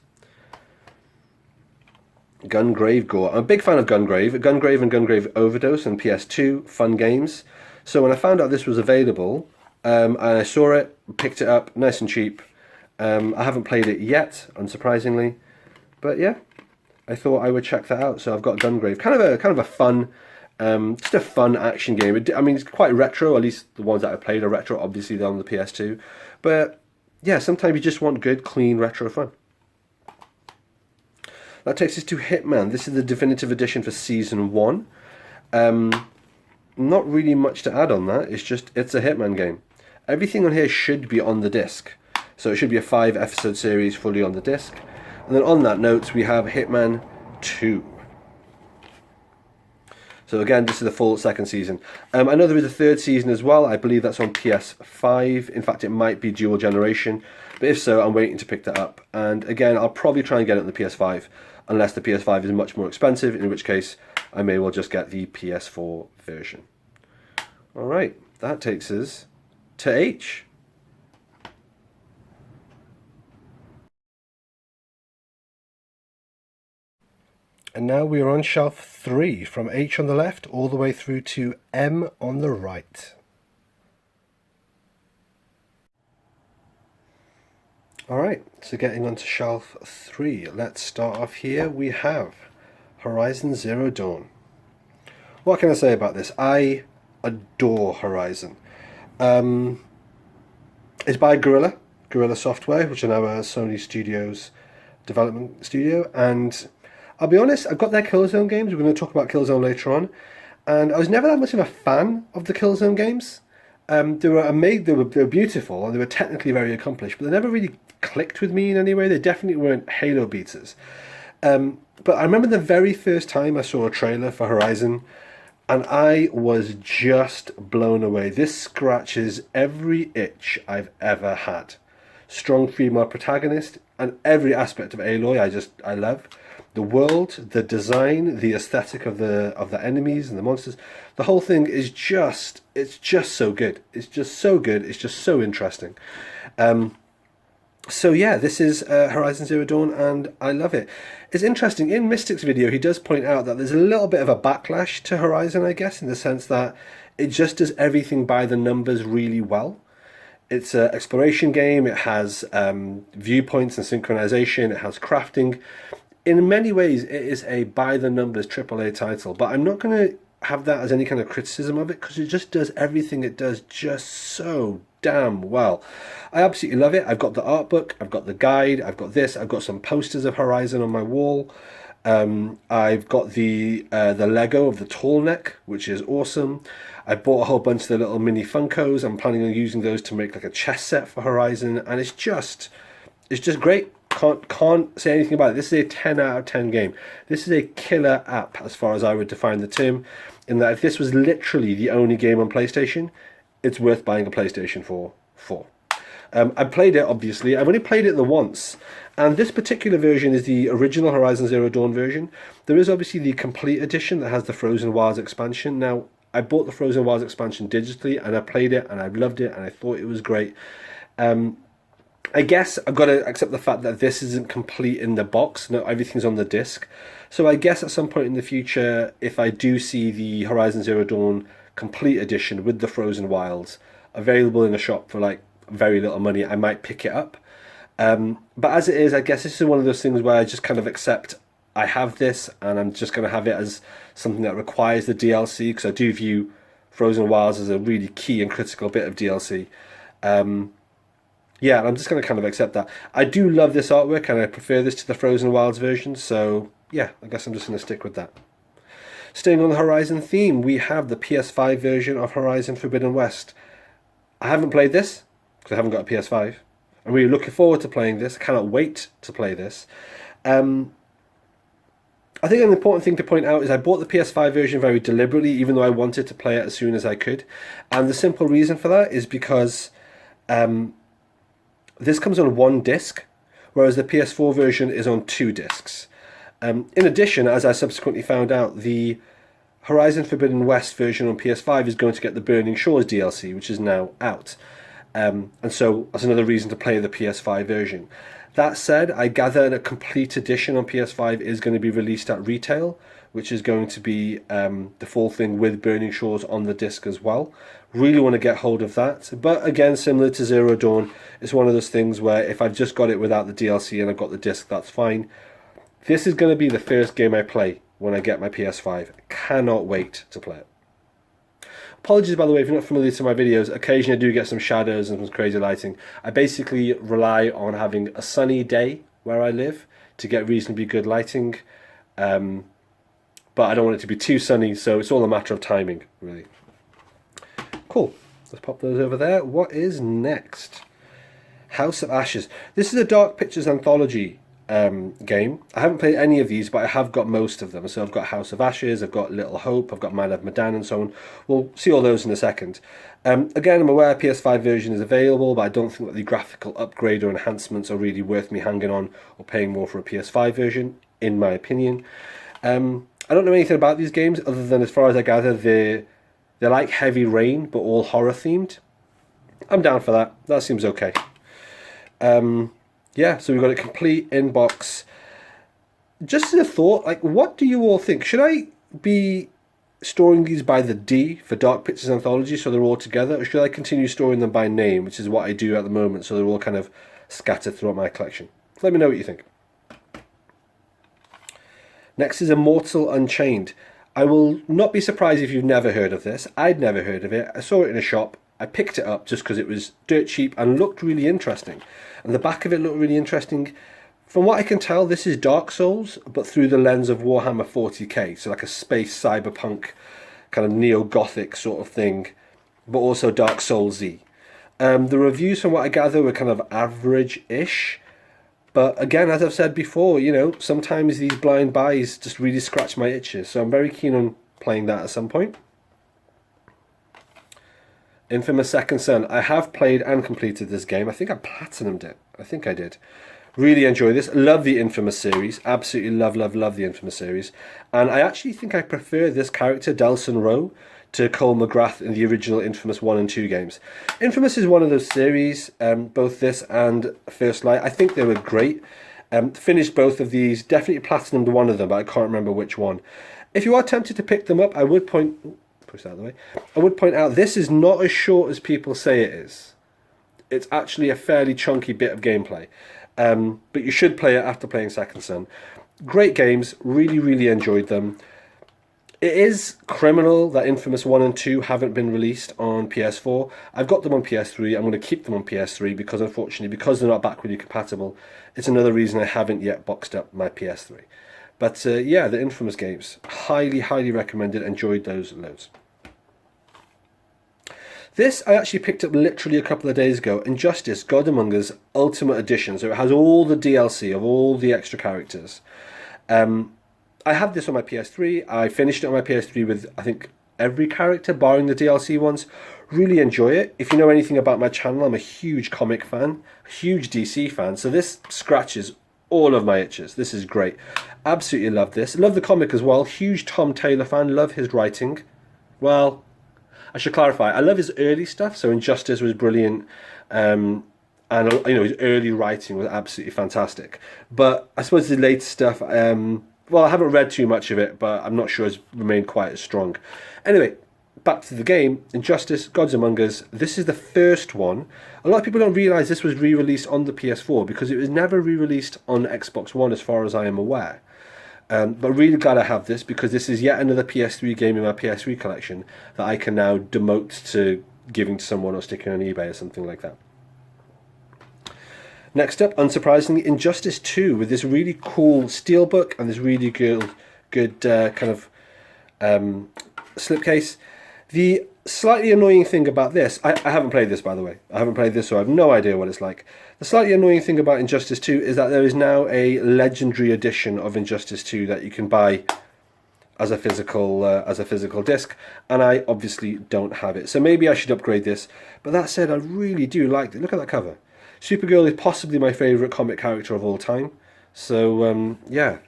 [SPEAKER 2] Gungrave Gore. I'm a big fan of Gungrave. Gungrave and Gungrave Overdose on PS2, fun games. So when I found out this was available, and I saw it, picked it up, nice and cheap. I haven't played it yet, unsurprisingly, but yeah, I thought I would check that out. So I've got Gungrave, kind of a fun Just a fun action game. I mean, it's quite retro. At least the ones that I played are retro. Obviously, they're on the PS2. But yeah, sometimes you just want good, clean retro fun. That takes us to Hitman. This is the definitive edition for Season 1. Not really much to add on that. It's a Hitman game. Everything on here should be on the disc. So it should be a 5-episode series fully on the disc. And then on that note, we have Hitman 2. So again, this is the full second season. I know there is a third season as well. I believe that's on PS5. In fact, it might be dual generation. But if so, I'm waiting to pick that up. And again, I'll probably try and get it on the PS5. Unless the PS5 is much more expensive, in which case I may well just get the PS4 version. Alright, that takes us to H.
[SPEAKER 1] And now we are on shelf 3, from H on the left all the way through to M on the right. Alright, so getting onto shelf 3, let's start off here. We have Horizon Zero Dawn. What can I say about this? I adore Horizon. It's by Guerrilla Software, which are now a Sony Studios development studio, and I'll be honest, I've got their Killzone games. We're going to talk about Killzone later on, and I was never that much of a fan of the Killzone games. They were beautiful, and they were technically very accomplished, but they never really clicked with me in any way. They definitely weren't Halo beaters. But I remember the very first time I saw a trailer for Horizon, and I was just blown away. This scratches every itch I've ever had. Strong female protagonist, and every aspect of Aloy I love. The world, the design, the aesthetic of the enemies and the monsters, the whole thing is just so good. It's just so good. It's just so interesting. So yeah, this is Horizon Zero Dawn, and I love it. It's interesting, in Mystic's video, he does point out that there's a little bit of a backlash to Horizon, I guess, in the sense that it just does everything by the numbers really well. It's an exploration game, it has viewpoints and synchronization, it has crafting. In many ways, it is a by-the-numbers AAA title, but I'm not going to have that as any kind of criticism of it, because it just does everything it does just so damn well. I absolutely love it. I've got the art book, I've got the guide, I've got this, I've got some posters of Horizon on my wall. I've got the Lego of the tall neck, which is awesome. I bought a whole bunch of the little mini Funkos. I'm planning on using those to make like a chess set for Horizon, and it's just great. Can't say anything about it. This is a 10 out of 10 game. This is a killer app, as far as I would define the term, in that if this was literally the only game on PlayStation, it's worth buying a PlayStation 4 for. I played it, obviously. I've only played it the once, and this particular version is the original Horizon Zero Dawn version. There is obviously the complete edition that has the Frozen Wilds expansion. Now, I bought the Frozen Wilds expansion digitally, and I played it, and I loved it, and I thought it was great. I guess I've got to accept the fact that this isn't complete in the box. No, everything's on the disc. So I guess at some point in the future, if I do see the Horizon Zero Dawn complete edition with the Frozen Wilds available in a shop for like very little money, I might pick it up. But as it is, I guess this is one of those things where I just kind of accept I have this, and I'm just going to have it as something that requires the DLC, because I do view Frozen Wilds as a really key and critical bit of DLC. Yeah, I'm just going to kind of accept that. I do love this artwork, and I prefer this to the Frozen Wilds version, so yeah, I guess I'm just going to stick with that. Staying on the Horizon theme, we have the PS5 version of Horizon Forbidden West. I haven't played this, because I haven't got a PS5. I'm really looking forward to playing this. I cannot wait to play this. I think an important thing to point out is I bought the PS5 version very deliberately, even though I wanted to play it as soon as I could. And the simple reason for that is because this comes on one disc, whereas the PS4 version is on 2 discs. In addition, as I subsequently found out, the Horizon Forbidden West version on PS5 is going to get the Burning Shores DLC, which is now out. And so that's another reason to play the PS5 version. That said, I gather a complete edition on PS5 is going to be released at retail, which is going to be the full thing with Burning Shores on the disc as well. Really want to get hold of that. But again, similar to Zero Dawn, it's one of those things where if I've just got it without the DLC and I've got the disc, that's fine. This is going to be the first game I play
[SPEAKER 2] when I get my PS5. Cannot wait to play it. Apologies, by the way, if you're not familiar to my videos. Occasionally I do get some shadows and some crazy lighting. I basically rely on having a sunny day where I live to get reasonably good lighting. But I don't want it to be too sunny, so it's all a matter of timing, really. Cool. Let's pop those over there. What is next? House of Ashes. This is a Dark Pictures anthology game. I haven't played any of these, but I have got most of them. So I've got House of Ashes, I've got Little Hope, I've got Man of Medan, and so on. We'll see all those in a second. Again, I'm aware PS5 version is available, but I don't think that the graphical upgrade or enhancements are really worth me hanging on or paying more for a PS5 version, in my opinion. I don't know anything about these games other than, as far as I gather, they're like Heavy Rain, but all horror themed. I'm down for that. That seems okay. Yeah, so we've got a complete inbox. Just as a thought, like, what do you all think? Should I be storing these by the D for Dark Pictures Anthology so they're all together, or should I continue storing them by name, which is what I do at the moment, so they're all kind of scattered throughout my collection? Let me know what you think. Next is Immortal Unchained. I will not be surprised if you've never heard of this. I'd never heard of it. I saw it in a shop. I picked it up just because it was dirt cheap and looked really interesting. And the back of it looked really interesting. From what I can tell, this is Dark Souls, but through the lens of Warhammer 40k. So like a space cyberpunk kind of neo-gothic sort of thing, but also Dark Souls-y. The reviews, from what I gather, were kind of average-ish. But again, as I've said before, you know, sometimes these blind buys just really scratch my itches. So I'm very keen on playing that at some point. Infamous Second Son. I have played and completed this game. I think I platinumed it. I think I did. Really enjoy this. Love the Infamous series. Absolutely love, love, love the Infamous series. And I actually think I prefer this character, Delson Rowe, to Cole McGrath in the original Infamous 1 and 2 games. Infamous is one of those series, both this and First Light. I think they were great. Finished both of these. Definitely platinumed one of them, but I can't remember which one. If you are tempted to pick them up, I would point... push that out of the way. I would point out this is not as short as people say it is. It's actually a fairly chunky bit of gameplay. But you should play it after playing Second Son. Great games. Really, really enjoyed them. It is criminal that Infamous 1 and 2 haven't been released on PS4. I've got them on PS3. I'm going to keep them on PS3 because, unfortunately, because they're not backwardly compatible, it's another reason I haven't yet boxed up my PS3. But yeah, the Infamous games. Highly, highly recommended. Enjoyed those loads. This I actually picked up literally a couple of days ago. Injustice, God Among Us Ultimate Edition. So it has all the DLC of all the extra characters. I have this on my PS3. I finished it on my PS3 with, I think, every character, barring the DLC ones. Really enjoy it. If you know anything about my channel, I'm a huge comic fan, a huge DC fan. So this scratches all of my itches. This is great. Absolutely love this. Love the comic as well. Huge Tom Taylor fan. Love his writing. Well, I should clarify. I love his early stuff. So Injustice was brilliant. And, you know, his early writing was absolutely fantastic. But I suppose the later stuff... well, I haven't read too much of it, but I'm not sure it's remained quite as strong. Anyway, back to the game. Injustice, Gods Among Us. This is the first one. A lot of people don't realise this was re-released on the PS4 because it was never re-released on Xbox One as far as I am aware. But really glad I have this because this is yet another PS3 game in my PS3 collection that I can now demote to giving to someone or sticking on eBay or something like that. Next up, unsurprisingly, Injustice 2 with this really cool steelbook and this really good kind of slipcase. The slightly annoying thing about this, I haven't played this, by the way. I haven't played this, so I have no idea what it's like. The slightly annoying thing about Injustice 2 is that there is now a legendary edition of Injustice 2 that you can buy as a physical disc, and I obviously don't have it. So maybe I should upgrade this. But that said, I really do like it. Look at that cover. Supergirl is possibly my favourite comic character of all time. So, yeah.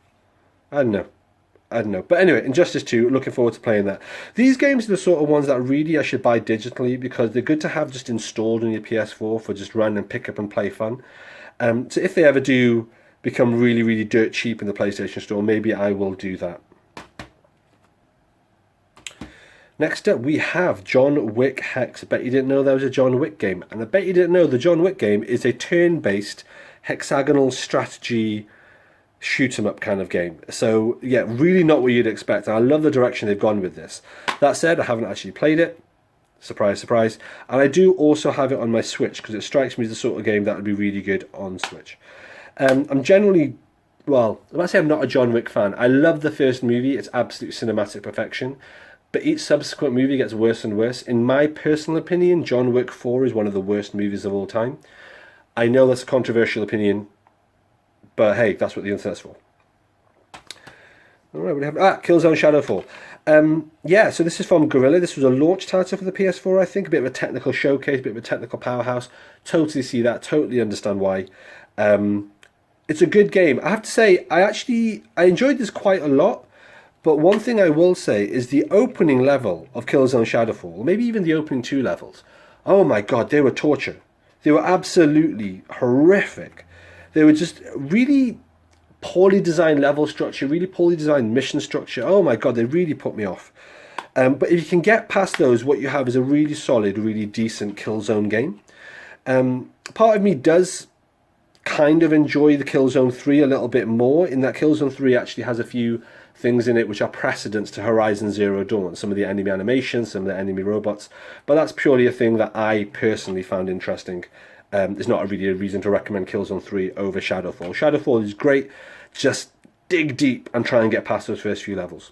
[SPEAKER 2] I don't know. But anyway, Injustice 2, looking forward to playing that. These games are the sort of ones that really I should buy digitally because they're good to have just installed on your PS4 for just random pick up and play fun. So if they ever do become really, really dirt cheap in the PlayStation Store, maybe I will do that. Next up, we have John Wick Hex. I bet you didn't know there was a John Wick game. And I bet you didn't know the John Wick game is a turn-based hexagonal strategy shoot 'em up kind of game. So yeah, really not what you'd expect. And I love the direction they've gone with this. That said, I haven't actually played it. Surprise, surprise. And I do also have it on my Switch because it strikes me as the sort of game that would be really good on Switch. I'm generally, well, I might say I'm not a John Wick fan. I love the first movie. It's absolute cinematic perfection. But each subsequent movie gets worse and worse. In my personal opinion, John Wick 4 is one of the worst movies of all time. I know that's a controversial opinion, but hey, that's what the internet's for. All right, what do we have? Killzone Shadowfall. Yeah, so this is from Guerrilla. This was a launch title for the PS4, I think. A bit of a technical showcase, a bit of a technical powerhouse. Totally see that, totally understand why. It's a good game. I have to say, I enjoyed this quite a lot. But one thing I will say is the opening level of Killzone Shadowfall, maybe even the opening 2 levels, oh my god, they were torture. They were absolutely horrific. They were just really poorly designed level structure, really poorly designed mission structure. Oh my god, they really put me off. But if you can get past those, what you have is a really solid, really decent Killzone game. Part of me does kind of enjoy the Killzone 3 a little bit more, in that Killzone 3 actually has a few things in it which are precedents to Horizon Zero Dawn. Some of the enemy animations, some of the enemy robots. But that's purely a thing that I personally found interesting. It's not really a reason to recommend Killzone 3 over Shadowfall. Shadowfall is great. Just dig deep and try and get past those first few levels.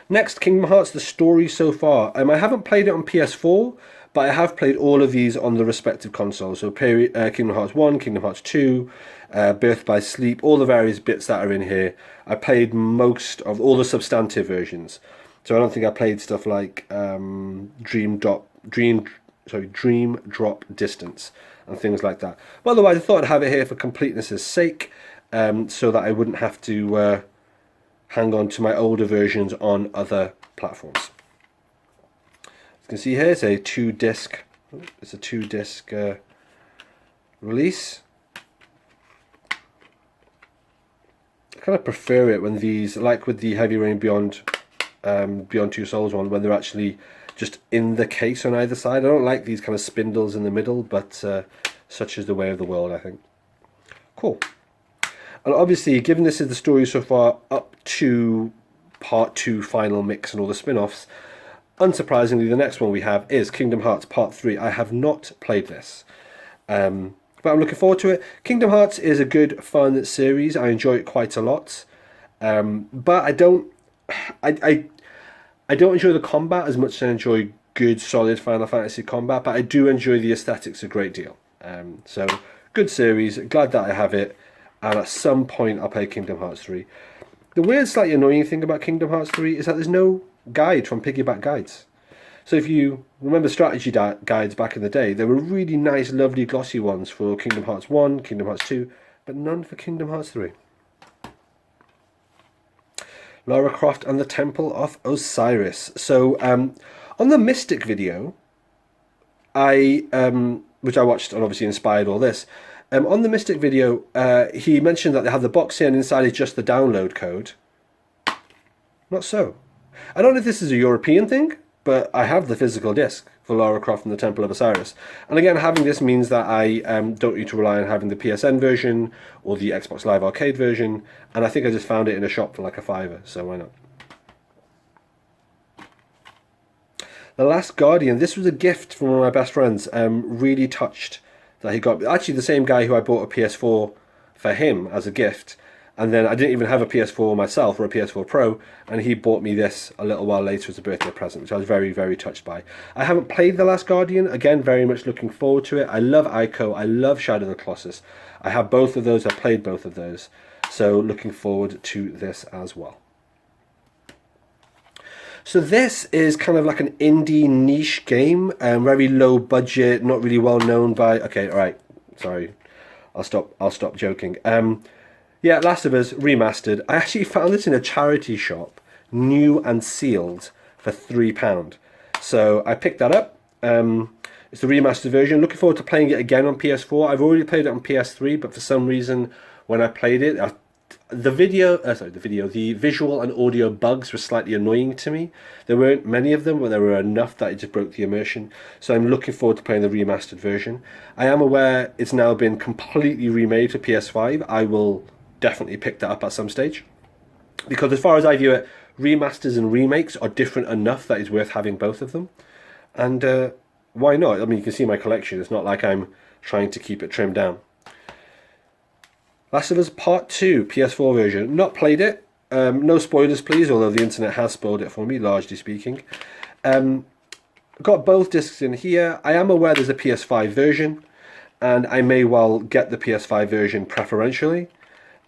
[SPEAKER 2] Next, Kingdom Hearts, the story so far. I haven't played it on PS4, but I have played all of these on the respective consoles. So Kingdom Hearts 1, Kingdom Hearts 2, Birth by Sleep, all the various bits that are in here. I played most of all the substantive versions. So I don't think I played stuff like Dream Drop Distance and things like that. But otherwise, I thought I'd have it here for completeness' sake, so that I wouldn't have to hang on to my older versions on other platforms. As you can see here, it's a two-disc release. I kind of prefer it when these, like with the Heavy Rain Beyond Two Souls one, when they're actually just in the case on either side. I don't like these kind of spindles in the middle, but such is the way of the world, I think. Cool. And obviously, given this is the story so far up to Part 2 Final Mix and all the spin-offs, unsurprisingly, the next one we have is Kingdom Hearts Part 3. I have not played this, but I'm looking forward to it. Kingdom Hearts is a good, fun series. I enjoy it quite a lot, but I don't enjoy the combat as much as I enjoy good, solid Final Fantasy combat, but I do enjoy the aesthetics a great deal. So, good series. Glad that I have it, and at some point I'll play Kingdom Hearts 3. The weird, slightly annoying thing about Kingdom Hearts 3 is that there's no guide from Piggyback Guides. So if you remember strategy guides back in the day, there were really nice, lovely, glossy ones for Kingdom Hearts 1, Kingdom Hearts 2, but none for Kingdom Hearts 3. Lara Croft and the Temple of Osiris. So on the Mystic video, which I watched and obviously inspired all this, on the Mystic video, he mentioned that they have the box here and inside is just the download code. Not so. I don't know if this is a European thing, but I have the physical disc for Lara Croft and the Temple of Osiris. And again, having this means that I don't need to rely on having the PSN version or the Xbox Live Arcade version. And I think I just found it in a shop for like a £5, so why not? The Last Guardian. This was a gift from one of my best friends. Really touched that he got. Actually, the same guy who I bought a PS4 for him as a gift. And then I didn't even have a PS4 myself or a PS4 Pro, and he bought me this a little while later as a birthday present, which I was very, very touched by. I haven't played The Last Guardian. Again, very much looking forward to it. I love Ico. I love Shadow of the Colossus. I have both of those. I've played both of those. So looking forward to this as well. So this is kind of like an indie niche game, very low budget, not really well known by... Okay, all right, sorry. I'll stop joking. Yeah, Last of Us Remastered. I actually found this in a charity shop, new and sealed, for £3. So I picked that up. It's the remastered version. Looking forward to playing it again on PS4. I've already played it on PS3, but for some reason, when I played it, the visual and audio bugs were slightly annoying to me. There weren't many of them, but there were enough that it just broke the immersion. So I'm looking forward to playing the remastered version. I am aware it's now been completely remade for PS5. I will
[SPEAKER 1] definitely pick that up at some stage. Because as far as I view it, remasters and remakes are different enough that it's worth having both of them. And why not? I mean, you can see my collection. It's not like I'm trying to keep it trimmed down. Last of Us Part 2, PS4 version. Not played it. No spoilers, please, although the internet has spoiled it for me, largely speaking. Got both discs in here. I am aware there's a PS5 version, and I may well get the PS5 version preferentially,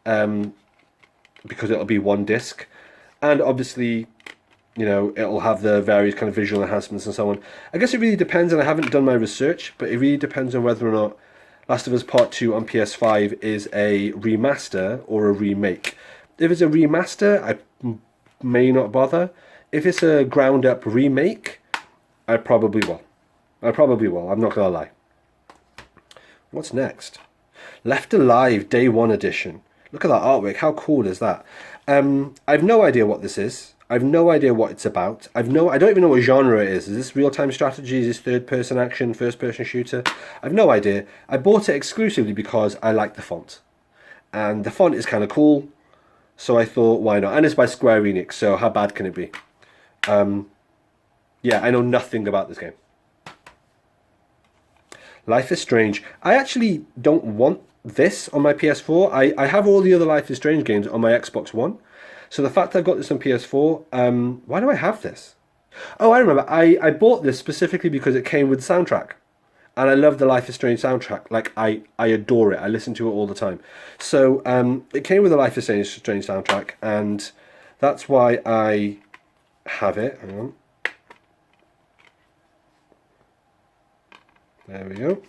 [SPEAKER 1] because it'll be one disc. And obviously, you know, it'll have the various kind of visual enhancements and so on. I guess it really depends, and I haven't done my research, but it really depends on whether or not Last of Us Part 2 on PS5 is a remaster or a remake. If it's a remaster, I may not bother. If it's a ground-up remake, I probably will. I'm not going to lie. What's next? Left Alive Day 1 Edition. Look at that artwork. How cool is that? I've no idea what this is. I've no idea what it's about. I don't even know what genre it is. Is this real-time strategy? Is this third-person action, first-person shooter? I've no idea. I bought it exclusively because I like the font. And the font is kind of cool. So I thought, why not? And it's by Square Enix, so how bad can it be? Yeah, I know nothing about this game. Life is Strange. I actually don't want this on my PS4. I have all the other Life is Strange games on my Xbox One. So the fact I've got this on PS4, why do I have this? Oh, I remember. I bought this specifically because it came with the soundtrack. And I love the Life is Strange soundtrack. Like, I adore it. I listen to it all the time. So it came with the Life is Strange soundtrack, and that's why I have it. Hang on. There we go.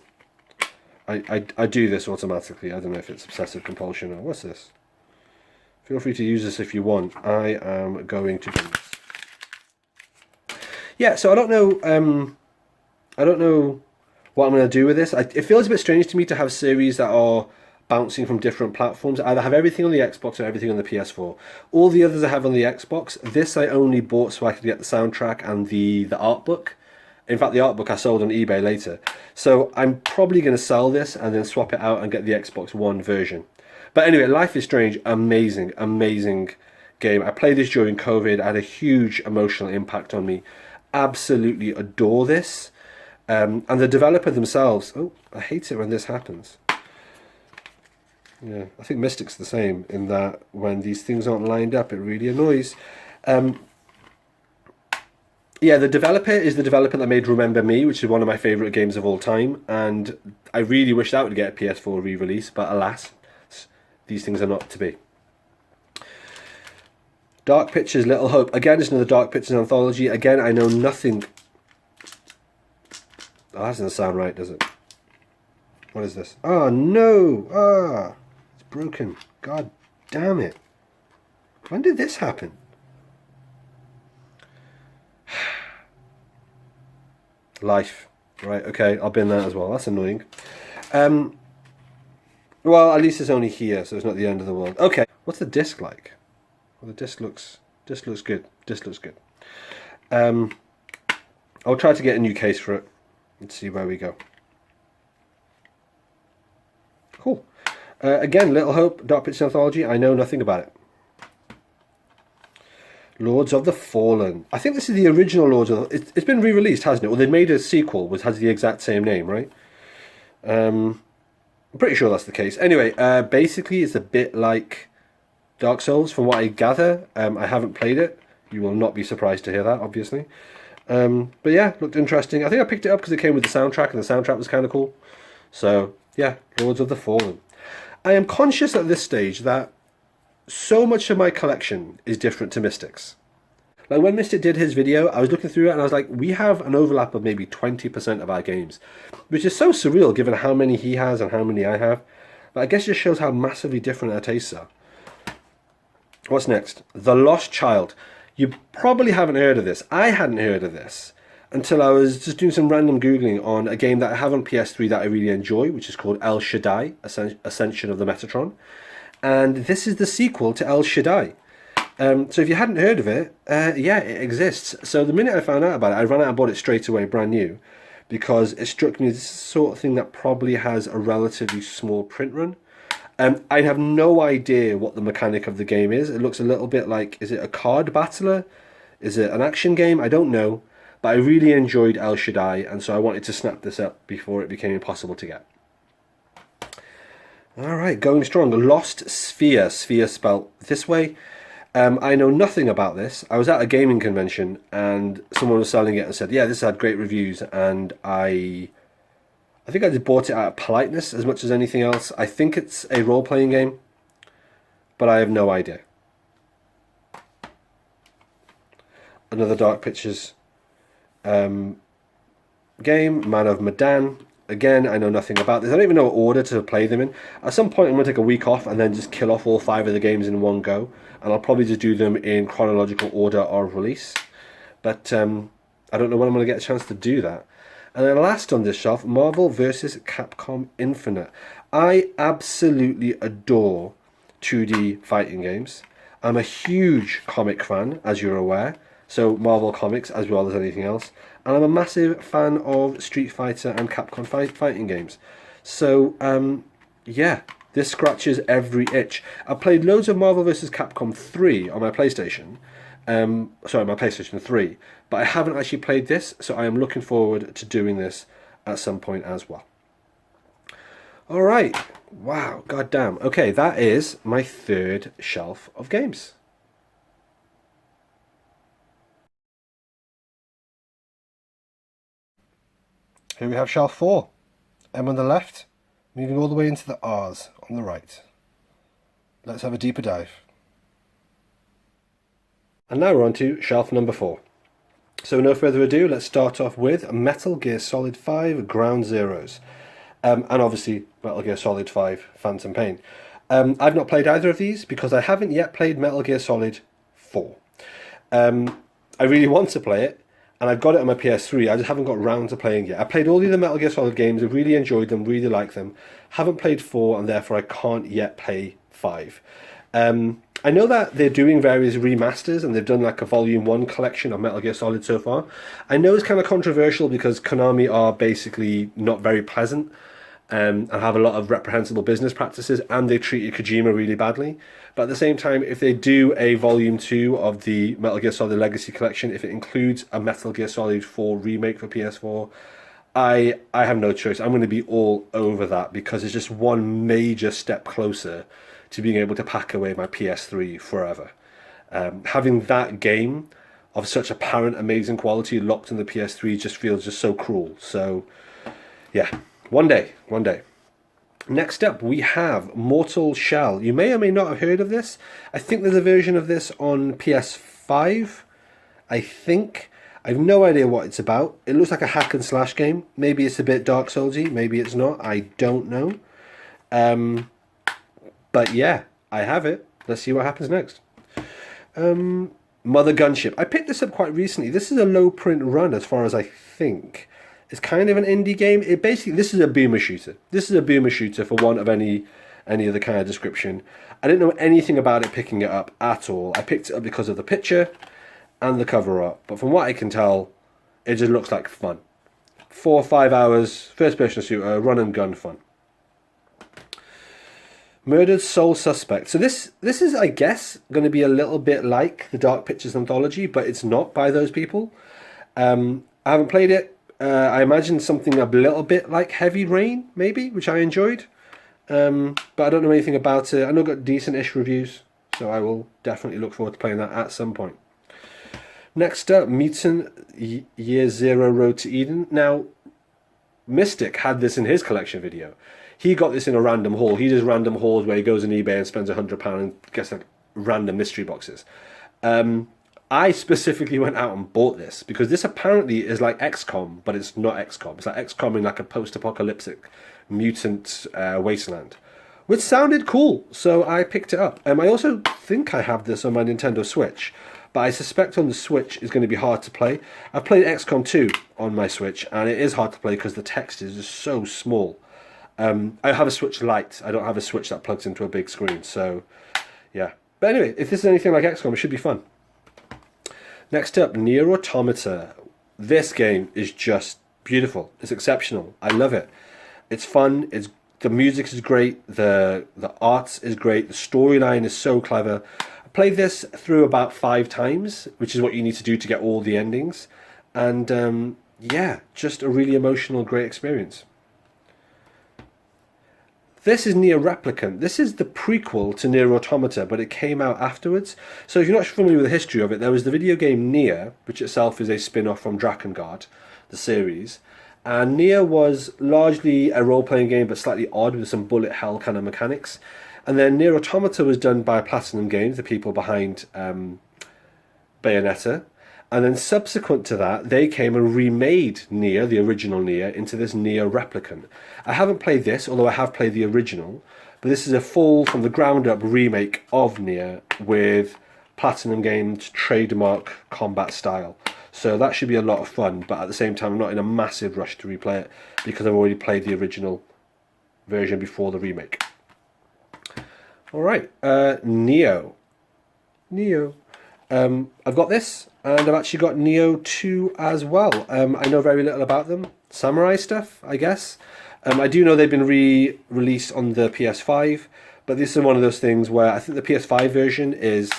[SPEAKER 1] I do this automatically. I don't know if it's obsessive compulsion or what's this. Feel free to use this if you want. I am going to do this. Yeah, so I don't know what I'm going to do with this. It feels a bit strange to me to have series that are bouncing from different platforms. I either have everything on the Xbox or everything on the PS4. All the others I have on the Xbox. This I only bought so I could get the soundtrack and the art book. In fact, the art book I sold on eBay later. So I'm probably going to sell this and then swap it out and get the Xbox One version. But anyway, Life is Strange, amazing, amazing game. I played this during COVID. It had a huge emotional impact on me. Absolutely adore this. And the developer themselves... Oh, I hate it when this happens. Yeah, I think Mystic's the same, in that when these things aren't lined up, it really annoys. Yeah, the developer is the developer that made Remember Me, which is one of my favourite games of all time. And I really wish that would get a PS4 re-release, but alas, these things are not to be. Dark Pictures, Little Hope. Again, it's another Dark Pictures anthology. Again, I know nothing... Oh, that doesn't sound right, does it? What is this? Oh, no! Ah! It's broken. God damn it. When did this happen? Life. Right, okay, I'll bin that as well. That's annoying. Well, at least it's only here, so it's not the end of the world. Okay, what's the disc like? Well, the disc looks good. Disc looks good. I'll try to get a new case for it. Let's see where we go. Cool. Again, Little Hope, Dark Pictures Anthology. I know nothing about it. Lords of the Fallen. I think this is the original Lords of the... It's been re-released, hasn't it? Well, they made a sequel which has the exact same name, right? I'm pretty sure that's the case. Anyway, basically it's a bit like Dark Souls from what I gather. I haven't played it. You will not be surprised to hear that, obviously. But yeah, looked interesting. I think I picked it up because it came with the soundtrack, and the soundtrack was kind of cool. So yeah, Lords of the Fallen. I am conscious at this stage that so much of my collection is different to Mystic's. Like when Mystic did his video, I was looking through it and I was like, we have an overlap of maybe 20% of our games, which is so surreal given how many he has and how many I have. But I guess it just shows how massively different our tastes are. What's next? The Lost Child. You probably haven't heard of this. I hadn't heard of this until I was just doing some random Googling on a game that I have on PS3 that I really enjoy, which is called El Shaddai, Ascension of the Metatron. And this is the sequel to El Shaddai. So if you hadn't heard of it, yeah, it exists. So the minute I found out about it, I ran out and bought it straight away, brand new, because it struck me as the sort of thing that probably has a relatively small print run. I have no idea what the mechanic of the game is. It looks a little bit like, is it a card battler? Is it an action game? I don't know. But I really enjoyed El Shaddai, and so I wanted to snap this up before it became impossible to get. Alright, going strong. Lost Sphere. Sphere spelt this way. I know nothing about this. I was at a gaming convention and someone was selling it and said, yeah, this had great reviews, and I think I just bought it out of politeness as much as anything else. I think it's a role-playing game, but I have no idea. Another Dark Pictures game, Man of Medan. Again, I know nothing about this. I don't even know what order to play them in. At some point, I'm going to take a week off and then just kill off all 5 of the games in one go. And I'll probably just do them in chronological order of release. But I don't know when I'm going to get a chance to do that. And then last on this shelf, Marvel vs. Capcom Infinite. I absolutely adore 2D fighting games. I'm a huge comic fan, as you're aware. So Marvel Comics as well as anything else. And I'm a massive fan of Street Fighter and Capcom fighting games. So, yeah, this scratches every itch. I played loads of Marvel vs. Capcom 3 on my PlayStation. Sorry, my PlayStation 3. But I haven't actually played this, so I am looking forward to doing this at some point as well. Alright, wow, goddamn. Okay, that is my 3rd shelf of games. Here we have shelf 4. M on the left, moving all the way into the R's on the right. Let's have a deeper dive. And now we're on to shelf number 4. So no further ado, let's start off with Metal Gear Solid 5 Ground Zeroes. And obviously Metal Gear Solid 5 Phantom Pain. I've not played either of these because I haven't yet played Metal Gear Solid 4. I really want to play it, and I've got it on my PS3. I just haven't got round to playing it. I played all the other Metal Gear Solid games. I really enjoyed them, really like them. Haven't played 4, and therefore I can't yet play 5. I know that they're doing various remasters, and they've done like a Volume 1 collection of Metal Gear Solid so far. I know it's kind of controversial because Konami are basically not very pleasant and have a lot of reprehensible business practices, and they treated Kojima really badly. But at the same time, if they do a Volume 2 of the Metal Gear Solid Legacy Collection, if it includes a Metal Gear Solid 4 remake for PS4, I have no choice. I'm going to be all over that because it's just one major step closer to being able to pack away my PS3 forever. Having that game of such apparent amazing quality locked in the PS3 just feels just so cruel. So, yeah, one day. Next up, we have Mortal Shell. You may or may not have heard of this. I think there's a version of this on PS5. I think. I have no idea what it's about. It looks like a hack and slash game. Maybe it's a bit Dark Soulsy. Maybe it's not. I don't know. But yeah, I have it. Let's see what happens next. Mother Gunship. I picked this up quite recently. This is a low print run as far as I think. It's kind of an indie game. This is a boomer shooter. This is a boomer shooter for want of any other kind of description. I didn't know anything about it picking it up at all. I picked it up because of the picture and the cover art. But from what I can tell, it just looks like fun. 4 or 5 hours, first person shooter, run and gun fun. Murdered Soul Suspect. So this is, I guess, going to be a little bit like the Dark Pictures anthology, but it's not by those people. I haven't played it. I imagine something a little bit like Heavy Rain, maybe, which I enjoyed. But I don't know anything about it. I know it got decent-ish reviews, so I will definitely look forward to playing that at some point. Next up, Mutant Year Zero Road to Eden. Now, Mystic had this in his collection video. He got this in a random haul. He does random hauls where he goes on eBay and spends £100 and gets like random mystery boxes. I specifically went out and bought this because this apparently is like XCOM, but it's not XCOM. It's like XCOM in like a post-apocalyptic mutant wasteland, which sounded cool, so I picked it up. I also think I have this on my Nintendo Switch, but I suspect on the Switch is going to be hard to play. I've played XCOM 2 on my Switch, and it is hard to play because the text is just so small. I have a Switch Lite. I don't have a Switch that plugs into a big screen, so yeah. But anyway, if this is anything like XCOM, it should be fun. Next up, Nier Automata. This game is just beautiful. It's exceptional. I love it. It's fun. It's The music is great, the art is great, the storyline is so clever. I played this through about 5 times, which is what you need to do to get all the endings. And yeah, just a really emotional, great experience. This is Nier Replicant. This is the prequel to Nier Automata, but it came out afterwards. So if you're not familiar with the history of it, there was the video game Nier, which itself is a spin-off from Drakengard, the series. And Nier was largely a role-playing game, but slightly odd, with some bullet hell kind of mechanics. And then Nier Automata was done by Platinum Games, the people behind Bayonetta. And then subsequent to that, they came and remade Nier, the original Nier, into this Nier Replicant. I haven't played this, although I have played the original. But this is a full, from the ground up remake of Nier with Platinum Games' trademark combat style. So that should be a lot of fun, but at the same time, I'm not in a massive rush to replay it because I've already played the original version before the remake. Alright, Neo. I've got this, and I've actually got Neo 2 as well. I know very little about them. Samurai stuff, I guess. I do know they've been re-released on the PS5, but this is one of those things where I think the PS5 version is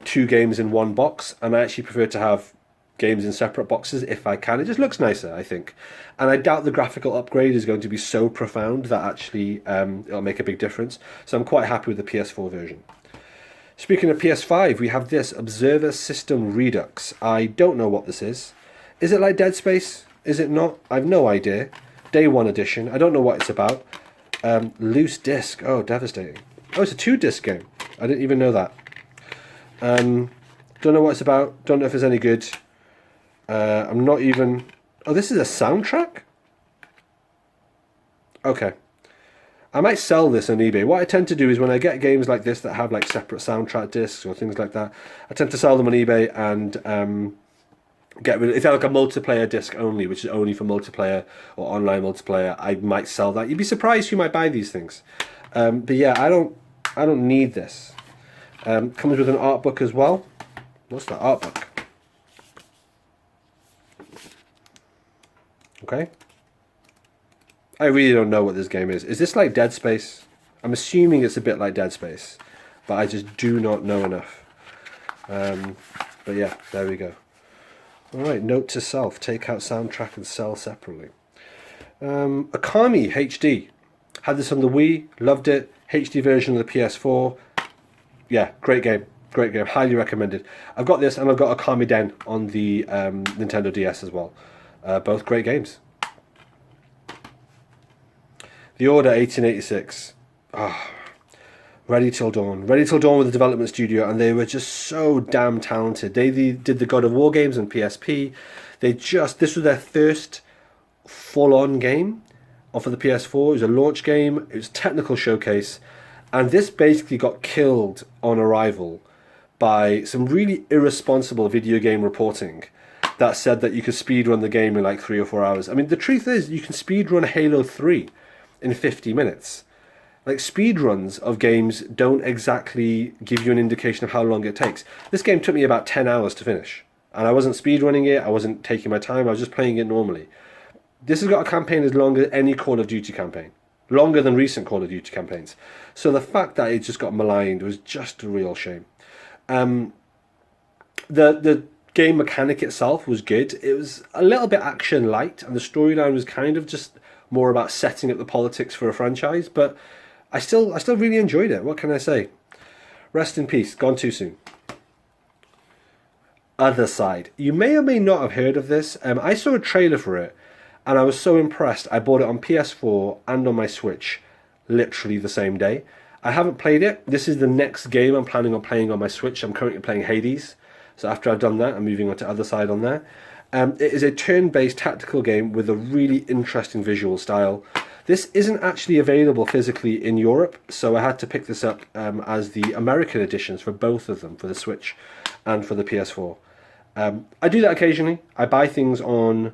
[SPEAKER 1] 2 games in one box, and I actually prefer to have games in separate boxes if I can. It just looks nicer, I think. And I doubt the graphical upgrade is going to be so profound that actually it'll make a big difference. So I'm quite happy with the PS4 version. Speaking of PS5, we have this Observer System Redux. I don't know what this is. Is it like Dead Space? Is it not? I've no idea. Day 1 edition. I don't know what it's about. Loose disc. Oh, devastating. Oh, it's a 2-disc game. I didn't even know that. Don't know what it's about. Don't know if it's any good. I'm not even... Oh, this is a soundtrack? Okay. I might sell this on eBay. What I tend to do is when I get games like this that have like separate soundtrack discs or things like that, I tend to sell them on eBay and get rid of... If they're like a multiplayer disc only, which is only for multiplayer or online multiplayer, I might sell that. You'd be surprised who might buy these things. But yeah, I don't need this. Comes with an art book as well. What's the art book? Okay. I really don't know what this game is. Is this like Dead Space? I'm assuming it's a bit like Dead Space, but I just do not know enough. But yeah, there we go. Alright, note to self, take out soundtrack and sell separately. Akami HD. Had this on the Wii, loved it. HD version of the PS4. Yeah, great game. Great game, highly recommended. I've got this and I've got Akami Den on the Nintendo DS as well. Both great games. The Order 1886. Ready Till Dawn. Ready Till Dawn with the development studio, and they were just so damn talented. They did the God of War games on PSP. This was their first full-on game off of the PS4. It was a launch game. It was a technical showcase, and this basically got killed on arrival by some really irresponsible video game reporting that said that you could speedrun the game in like 3 or 4 hours. I mean, the truth is, you can speedrun Halo 3 in 50 minutes. Like, speedruns of games don't exactly give you an indication of how long it takes. This game took me about 10 hours to finish. And I wasn't speedrunning it, I wasn't taking my time, I was just playing it normally. This has got a campaign as long as any Call of Duty campaign. Longer than recent Call of Duty campaigns. So the fact that it just got maligned was just a real shame. The game mechanic itself was good. It was a little bit action light, and the storyline was kind of just more about setting up the politics for a franchise, but I still really enjoyed it. What can I say? Rest in peace. Gone too soon. Other Side. You may or may not have heard of this. I saw a trailer for it, and I was so impressed. I bought it on PS4 and on my Switch literally the same day. I haven't played it. This is the next game I'm planning on playing on my Switch. I'm currently playing Hades. So after I've done that, I'm moving on to Other Side on there. It is a turn-based tactical game with a really interesting visual style. This isn't actually available physically in Europe, so I had to pick this up as the American editions for both of them, for the Switch and for the PS4. I do that occasionally. I buy things on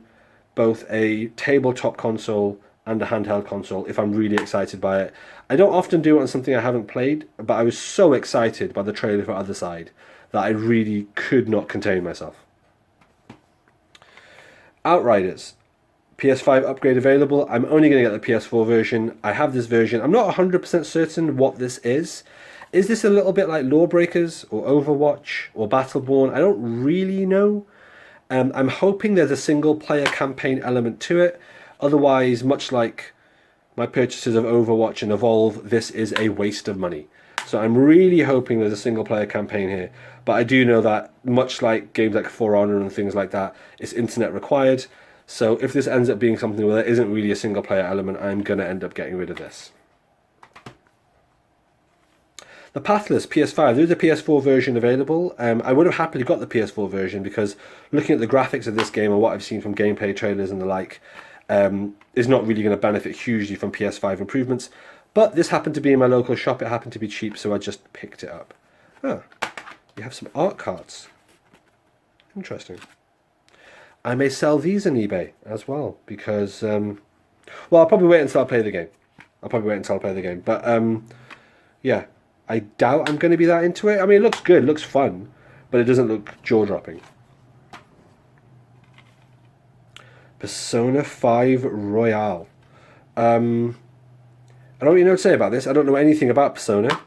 [SPEAKER 1] both a tabletop console and a handheld console if I'm really excited by it. I don't often do it on something I haven't played, but I was so excited by the trailer for Other Side that I really could not contain myself. Outriders. PS5 upgrade available. I'm only going to get the PS4 version. I have this version. I'm not 100% certain what this is. Is this a little bit like Lawbreakers or Overwatch or Battleborn? I don't really know. I'm hoping there's a single player campaign element to it. Otherwise, much like my purchases of Overwatch and Evolve, this is a waste of money. So I'm really hoping there's a single player campaign here. But I do know that, much like games like For Honor and things like that, it's internet required. So if this ends up being something where there isn't really a single player element, I'm going to end up getting rid of this. The Pathless PS5, there's a PS4 version available. I would have happily got the PS4 version because looking at the graphics of this game and what I've seen from gameplay trailers and the like, is not really going to benefit hugely from PS5 improvements. But this happened to be in my local shop, it happened to be cheap, so I just picked it up. Ah, you have some art cards. Interesting. I may sell these on eBay as well because, well, I'll probably wait until I play the game. But, yeah. I doubt I'm going to be that into it. I mean, it looks good, it looks fun, but it doesn't look jaw-dropping. Persona 5 Royale. I don't really know what to say about this. I don't know anything about Persona,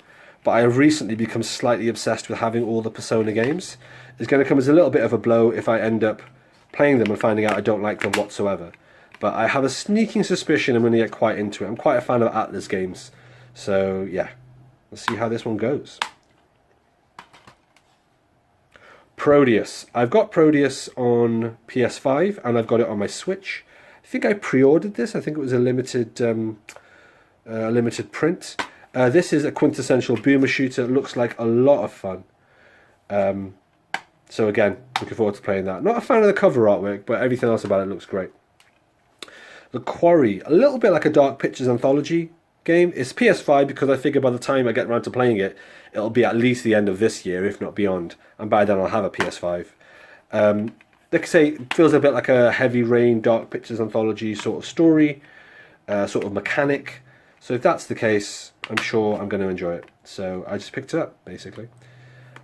[SPEAKER 1] but I have recently become slightly obsessed with having all the Persona games. It's going to come as a little bit of a blow if I end up playing them and finding out I don't like them whatsoever. But I have a sneaking suspicion I'm going to get quite into it. I'm quite a fan of Atlas games, so yeah. Let's see how this one goes. Proteus. I've got Proteus on PS5 and I've got it on my Switch. I think I pre-ordered this. I think it was a limited print. This is a quintessential boomer shooter. It looks like a lot of fun. So again, looking forward to playing that. Not a fan of the cover artwork, but everything else about it looks great. The Quarry. A little bit like a Dark Pictures anthology game. It's PS5 because I figure by the time I get around to playing it, it'll be at least the end of this year, if not beyond. And by then I'll have a PS5. Like I say, it feels a bit like a Heavy Rain, Dark Pictures anthology sort of story, sort of mechanic. So if that's the case, I'm sure I'm going to enjoy it. So I just picked it up, basically.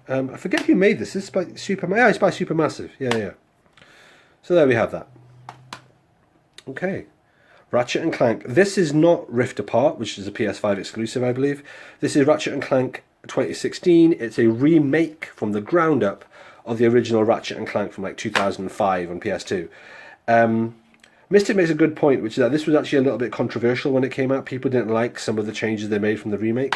[SPEAKER 1] I forget who made this. This is by yeah, it's by Supermassive. Yeah. So there we have that. Okay. Ratchet and Clank. This is not Rift Apart, which is a PS5 exclusive, I believe. This is Ratchet and Clank 2016. It's a remake from the ground up of the original Ratchet and Clank from like 2005 on PS2. Mystic makes a good point, which is that this was actually a little bit controversial when it came out. People didn't like some of the changes they made from the remake.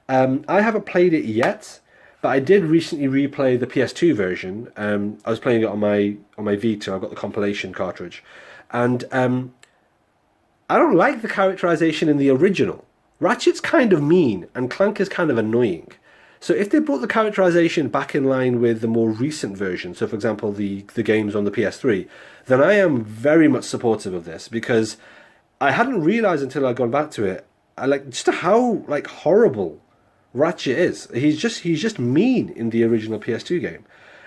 [SPEAKER 1] I haven't played it yet, but I did recently replay the PS2 version. I was playing it on my Vita. I've got the compilation cartridge, and I don't like the characterization in the original. Ratchet's kind of mean, and Clank is kind of annoying. So if they brought the characterization back in line with the more recent version, so for example the games on the PS3, then I am very much supportive of this, because I hadn't realized until I'd gone back to it, just how horrible Ratchet is. He's just mean in the original PS2 game.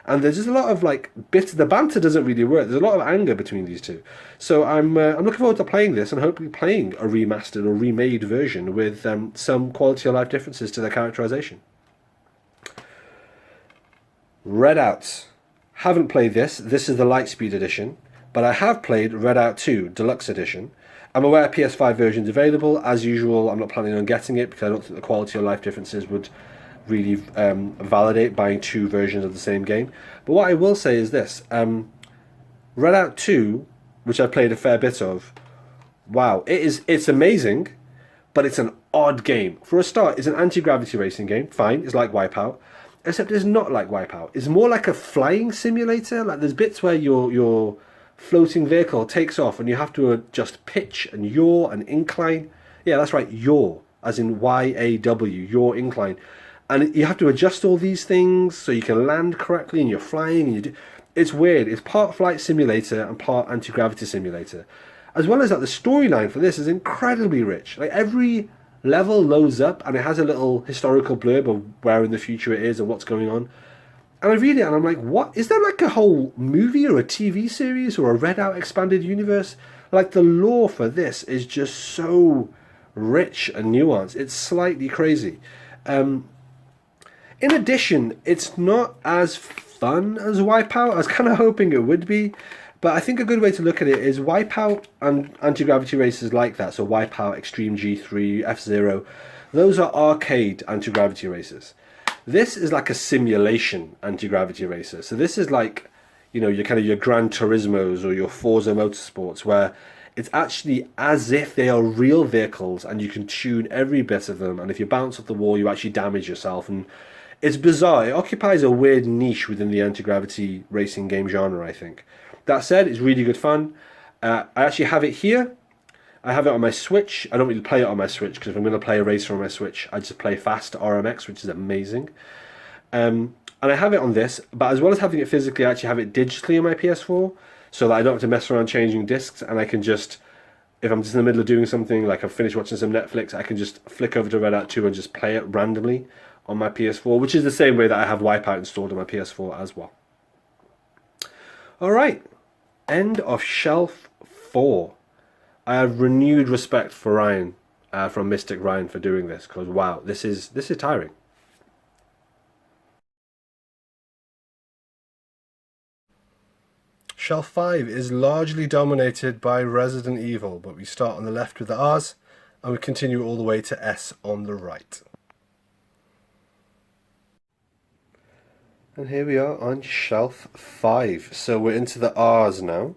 [SPEAKER 1] And there's just a lot of bits. The banter doesn't really work. There's a lot of anger between these two. So I'm looking forward to playing this and hopefully playing a remastered or remade version with some quality of life differences to their characterization. Redout. Haven't played this. This is the Lightspeed edition, but I have played Redout 2 Deluxe Edition. I'm aware PS5 version's available. As usual, I'm not planning on getting it because I don't think the quality of life differences would really validate buying two versions of the same game. But what I will say is this. Redout 2, which I played a fair bit of, wow, it's amazing, but it's an odd game. For a start, it's an anti-gravity racing game. Fine, it's like Wipeout. Except it's not like Wipeout. It's more like a flying simulator. Like there's bits where your floating vehicle takes off and you have to adjust pitch and yaw and incline. Yeah, that's right, yaw, as in Y-A-W, yaw incline. And you have to adjust all these things so you can land correctly and you're flying. And it's weird. It's part flight simulator and part anti-gravity simulator. As well as that, the storyline for this is incredibly rich. Like every level loads up and it has a little historical blurb of where in the future it is and what's going on. And I read it and I'm like, what? Is there like a whole movie or a TV series or a Redout expanded universe? Like the lore for this is just so rich and nuanced. It's slightly crazy. In addition, it's not as fun as Wipeout. I was kind of hoping it would be, But I think a good way to look at it is Wipeout and anti-gravity races like that. So Wipeout, Extreme G3, F-Zero. Those are arcade anti-gravity races. This is like a simulation anti-gravity racer. So this is like, you know, your kind of your Gran Turismos or your Forza Motorsports, where it's actually as if they are real vehicles and you can tune every bit of them. And if you bounce off the wall, you actually damage yourself. And it's bizarre. It occupies a weird niche within the anti-gravity racing game genre, I think. That said, it's really good fun. I actually have it here. I have it on my Switch. I don't really play it on my Switch because if I'm going to play a racer on my Switch, I just play Fast RMX, which is amazing. And I have it on this, but as well as having it physically, I actually have it digitally on my PS4, so that I don't have to mess around changing discs, and I can just, if I'm just in the middle of doing something, like I've finished watching some Netflix, I can just flick over to Red Hat 2 and just play it randomly on my PS4, which is the same way that I have Wipeout installed on my PS4 as well. Alright, end of shelf 4. I have renewed respect for Ryan, from Mystic Ryan, for doing this, because wow, this is tiring. Shelf 5 is largely dominated by Resident Evil, but we start on the left with the R's, and we continue all the way to S on the right. And here we are on shelf 5. So we're into the R's now.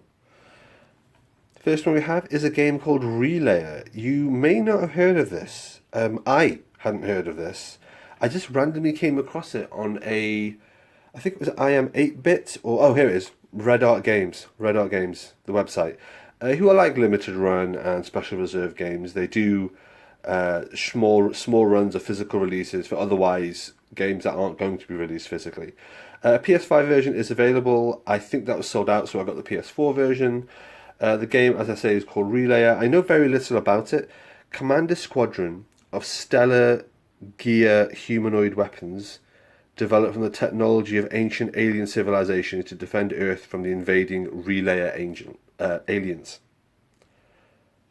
[SPEAKER 1] The first one we have is a game called Relayer. You may not have heard of this. I hadn't heard of this. I just randomly came across it on I think it was I Am 8-Bit, or, oh, here it is. Red Art Games, the website, who are like limited run and special reserve games. They do small runs of physical releases for otherwise games that aren't going to be released physically. PS5 version is available. I think that was sold out, so I got the PS4 version. The game, as I say, is called Relayer. I know very little about it. Command a squadron of stellar gear humanoid weapons developed from the technology of ancient alien civilization to defend Earth from the invading Relayer aliens.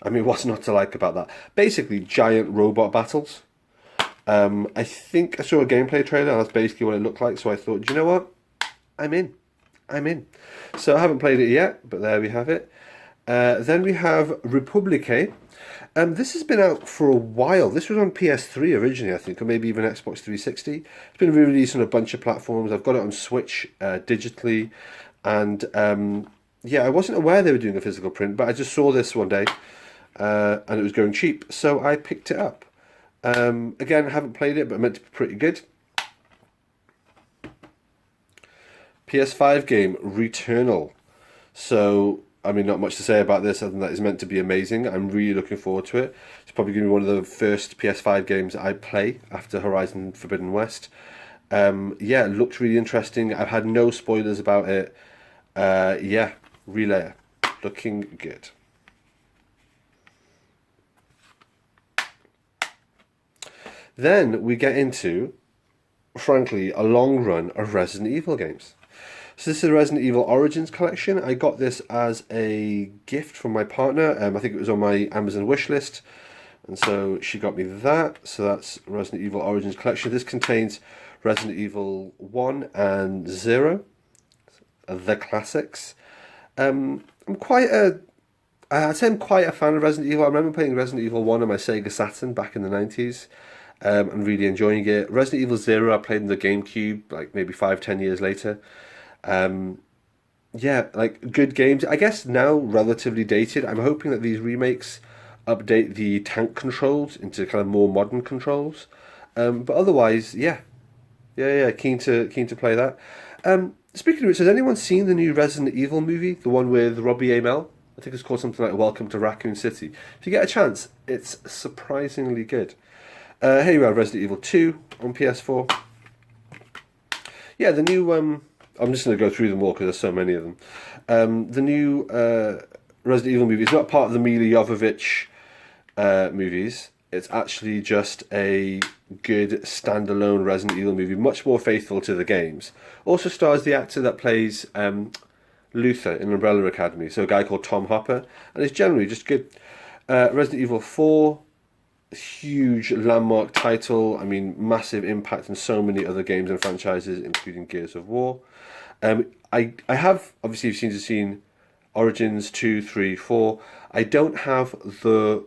[SPEAKER 1] I mean, what's not to like about that? Basically, giant robot battles. I think I saw a gameplay trailer, and that's basically what it looked like, so I thought, do you know what? I'm in. So I haven't played it yet, but there we have it. Then we have Republique. This has been out for a while. This was on PS3 originally, I think, or maybe even Xbox 360. It's been re-released on a bunch of platforms. I've got it on Switch digitally, and yeah, I wasn't aware they were doing a physical print, but I just saw this one day, and it was going cheap, so I picked it up. Again, I haven't played it, but it meant to be pretty good. PS5 game, Returnal. So, I mean, not much to say about this other than that it's meant to be amazing. I'm really looking forward to it. It's probably going to be one of the first PS5 games I play after Horizon Forbidden West. Yeah, it looks really interesting. I've had no spoilers about it. Yeah, Relayer. Looking good. Then we get into, frankly, a long run of Resident Evil games. So this is a Resident Evil Origins collection. I got this as a gift from my partner. I think it was on my Amazon wishlist. And so she got me that. So that's Resident Evil Origins collection. This contains Resident Evil 1 and 0, the classics. I'd say I'm quite a fan of Resident Evil. I remember playing Resident Evil 1 on my Sega Saturn back in the 90s. And really enjoying it. Resident Evil 0 I played in the GameCube, like maybe 5-10 years later. Yeah, like good games. I guess now relatively dated. I'm hoping that these remakes update the tank controls into kind of more modern controls. But otherwise, yeah. Keen to play that. Speaking of which, has anyone seen the new Resident Evil movie, the one with Robbie Amell? I think it's called something like Welcome to Raccoon City. If you get a chance, it's surprisingly good. Here you have Resident Evil 2 on PS4. Yeah, the new... I'm just going to go through them all because there's so many of them. The new Resident Evil movie is not part of the Mila Jovovich movies. It's actually just a good standalone Resident Evil movie, much more faithful to the games. Also stars the actor that plays Luther in Umbrella Academy, so a guy called Tom Hopper, and it's generally just good. Resident Evil 4, huge landmark title. I mean, massive impact on so many other games and franchises, including Gears of War. I have, obviously, you've seen
[SPEAKER 2] Origins 2, 3, 4. I don't have the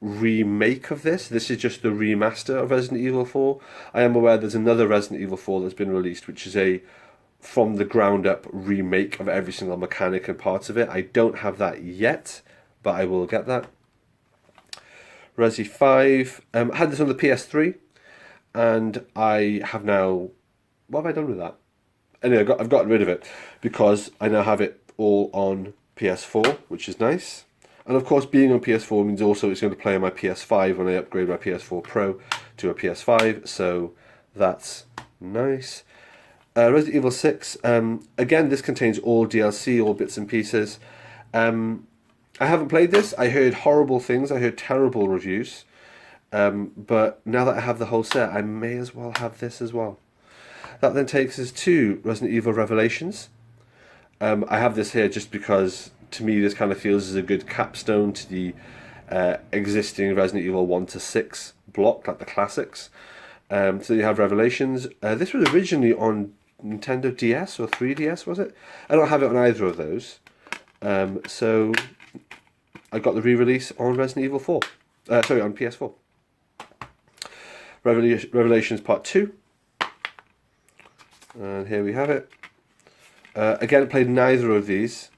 [SPEAKER 2] remake of this. This is just the remaster of Resident Evil 4. I am aware there's another Resident Evil 4 that's been released, which is a from the ground up remake of every single mechanic and parts of it. I don't have that yet, but I will get that. Resi 5. I had this on the PS3, and I have now... What have I done with that? Anyway, I've gotten rid of it, because I now have it all on PS4, which is nice. And of course, being on PS4 means also it's going to play on my PS5 when I upgrade my PS4 Pro to a PS5, so that's nice. Resident Evil 6, again, this contains all DLC, all bits and pieces. I haven't played this. I heard horrible things. I heard terrible reviews. But now that I have the whole set, I may as well have this as well. That then takes us to Resident Evil Revelations. I have this here just because, to me, this kind of feels as a good capstone to the existing Resident Evil 1 to 6 block, like the classics. So you have Revelations. This was originally on Nintendo DS or 3DS, was it? I don't have it on either of those. So I got the re-release on Resident Evil 4. On PS4. Revelations Part 2. And here we have it. Again, played neither of these.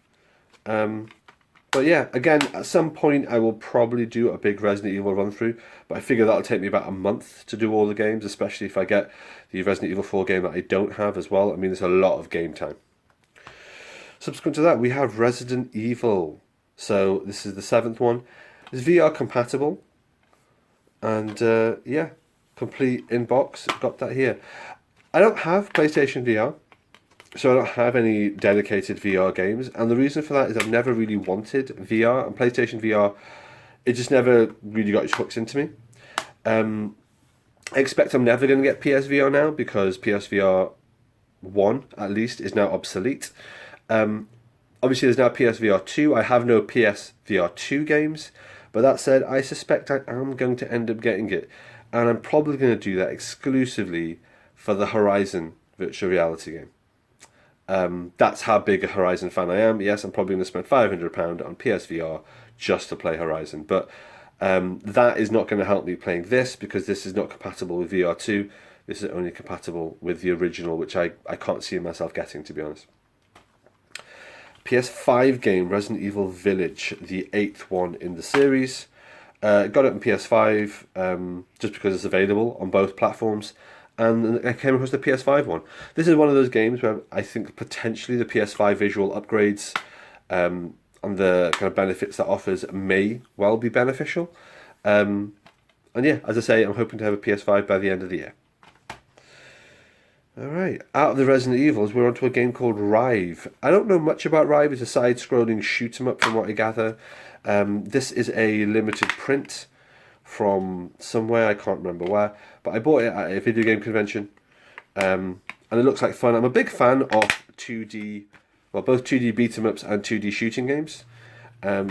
[SPEAKER 2] But yeah, again, at some point I will probably do a big Resident Evil run through, but I figure that'll take me about a month to do all the games, especially if I get the Resident Evil 4 game that I don't have as well. I mean, there's a lot of game time. Subsequent to that, we have Resident Evil. So this is the 7th one. It's VR compatible. And yeah, complete inbox. Got that here. I don't have PlayStation VR. So I don't have any dedicated VR games, and the reason for that is I've never really wanted VR, and PlayStation VR, it just never really got its hooks into me. I expect I'm never going to get PSVR now, because PSVR 1, at least, is now obsolete. Obviously there's now PSVR 2, I have no PSVR 2 games, but that said, I suspect I am going to end up getting it, and I'm probably going to do that exclusively for the Horizon virtual reality game. That's how big a Horizon fan I am. Yes, I'm probably going to spend £500 on PSVR just to play Horizon, but that is not going to help me playing this, because this is not compatible with VR2. This is only compatible with the original, which I can't see myself getting, to be honest. PS5 game, Resident Evil Village, the 8th one in the series. Got it on PS5 just because it's available on both platforms. And I came across the PS5 one. This is one of those games where I think potentially the PS5 visual upgrades and the kind of benefits that offers may well be beneficial. And yeah, as I say, I'm hoping to have a PS5 by the end of the year. Alright, out of the Resident Evils, we're onto a game called Rive. I don't know much about Rive. It's a side-scrolling shoot-'em-up from what I gather. This is a limited print from somewhere, I can't remember where, but I bought it at a video game convention, and it looks like fun. I'm a big fan of 2D, well, both 2D beat-em-ups and 2D shooting games,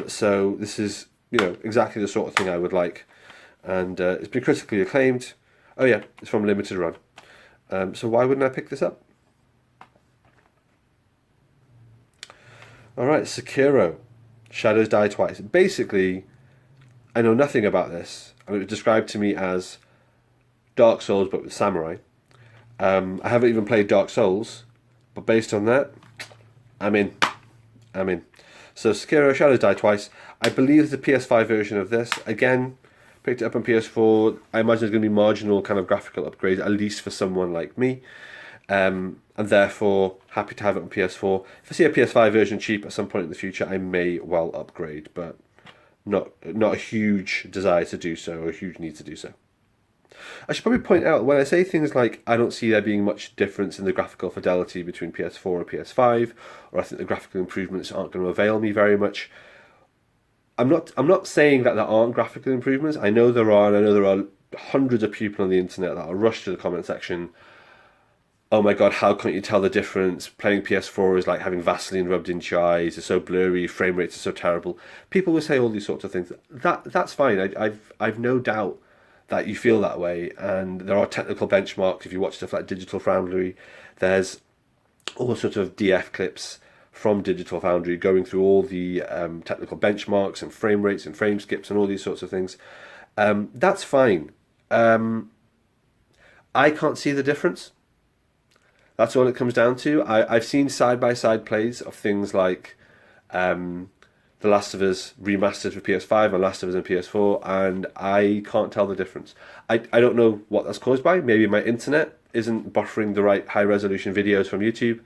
[SPEAKER 2] so this is, you know, exactly the sort of thing I would like, and it's been critically acclaimed. Oh yeah, it's from Limited Run, so why wouldn't I pick this up? Alright, Sekiro, Shadows Die Twice. Basically, I know nothing about this, and it was described to me as Dark Souls but with samurai. I haven't even played Dark Souls, but based on that, I'm in. So Sekiro, Shadows Die Twice. I believe the PS5 version of this. Again, picked it up on PS4. I imagine there's going to be marginal kind of graphical upgrades, at least for someone like me. And therefore, happy to have it on PS4. If I see a PS5 version cheap at some point in the future, I may well upgrade, but not a huge desire to do so, or a huge need to do so. I should probably point out, when I say things like I don't see there being much difference in the graphical fidelity between PS4 and PS5, or I think the graphical improvements aren't going to avail me very much, I'm not saying that there aren't graphical improvements. I know there are, and I know there are hundreds of people on the internet that will rush to the comment section. Oh my god, how can't you tell the difference? Playing PS4 is like having Vaseline rubbed into your eyes. It's so blurry, frame rates are so terrible. People will say all these sorts of things. That's fine. I've no doubt that you feel that way, and there are technical benchmarks. If you watch stuff like Digital Foundry, there's all sorts of DF clips from Digital Foundry, going through all the technical benchmarks and frame rates and frame skips and all these sorts of things. That's fine. I can't see the difference. That's all it comes down to. I've seen side-by-side plays of things like The Last of Us remastered for PS5 and Last of Us on PS4, and I can't tell the difference. I don't know what that's caused by. Maybe my internet isn't buffering the right high-resolution videos from YouTube.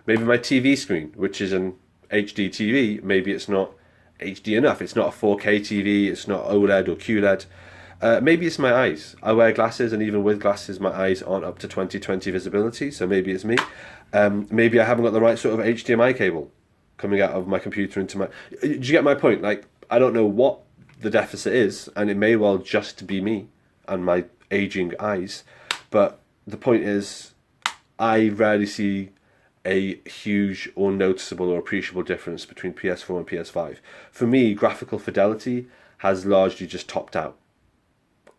[SPEAKER 2] Maybe my TV screen, which is an HD TV, maybe it's not HD enough. It's not a 4K TV, it's not OLED or QLED. Maybe it's my eyes. I wear glasses, and even with glasses, my eyes aren't up to 20/20 visibility, so maybe it's me. Maybe I haven't got the right sort of HDMI cable coming out of my computer into my... Do you get my point? Like, I don't know what the deficit is, and it may well just be me and my aging eyes, but the point is, I rarely see a huge or noticeable or appreciable difference between PS4 and PS5. For me, graphical fidelity has largely just topped out.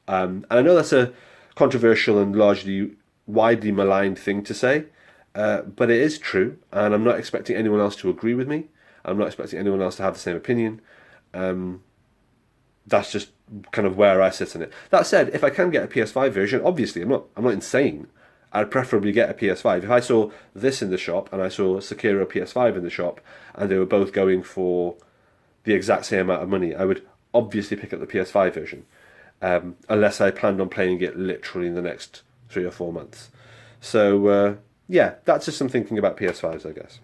[SPEAKER 2] And I know that's a controversial and largely widely maligned thing to say, but it is true, and I'm not expecting anyone else to agree with me. I'm not expecting anyone else to have the same opinion. That's just kind of where I sit in it. That said, if I can get a PS5 version, obviously I'm not insane. I'd preferably get a PS5. If I saw this in the shop and I saw Sekiro PS5 in the shop and they were both going for the exact same amount of money, I would obviously pick up the PS5 version. Unless I planned on playing it literally in the next 3 or 4 months. So, yeah, that's just some thinking about PS5s, I guess.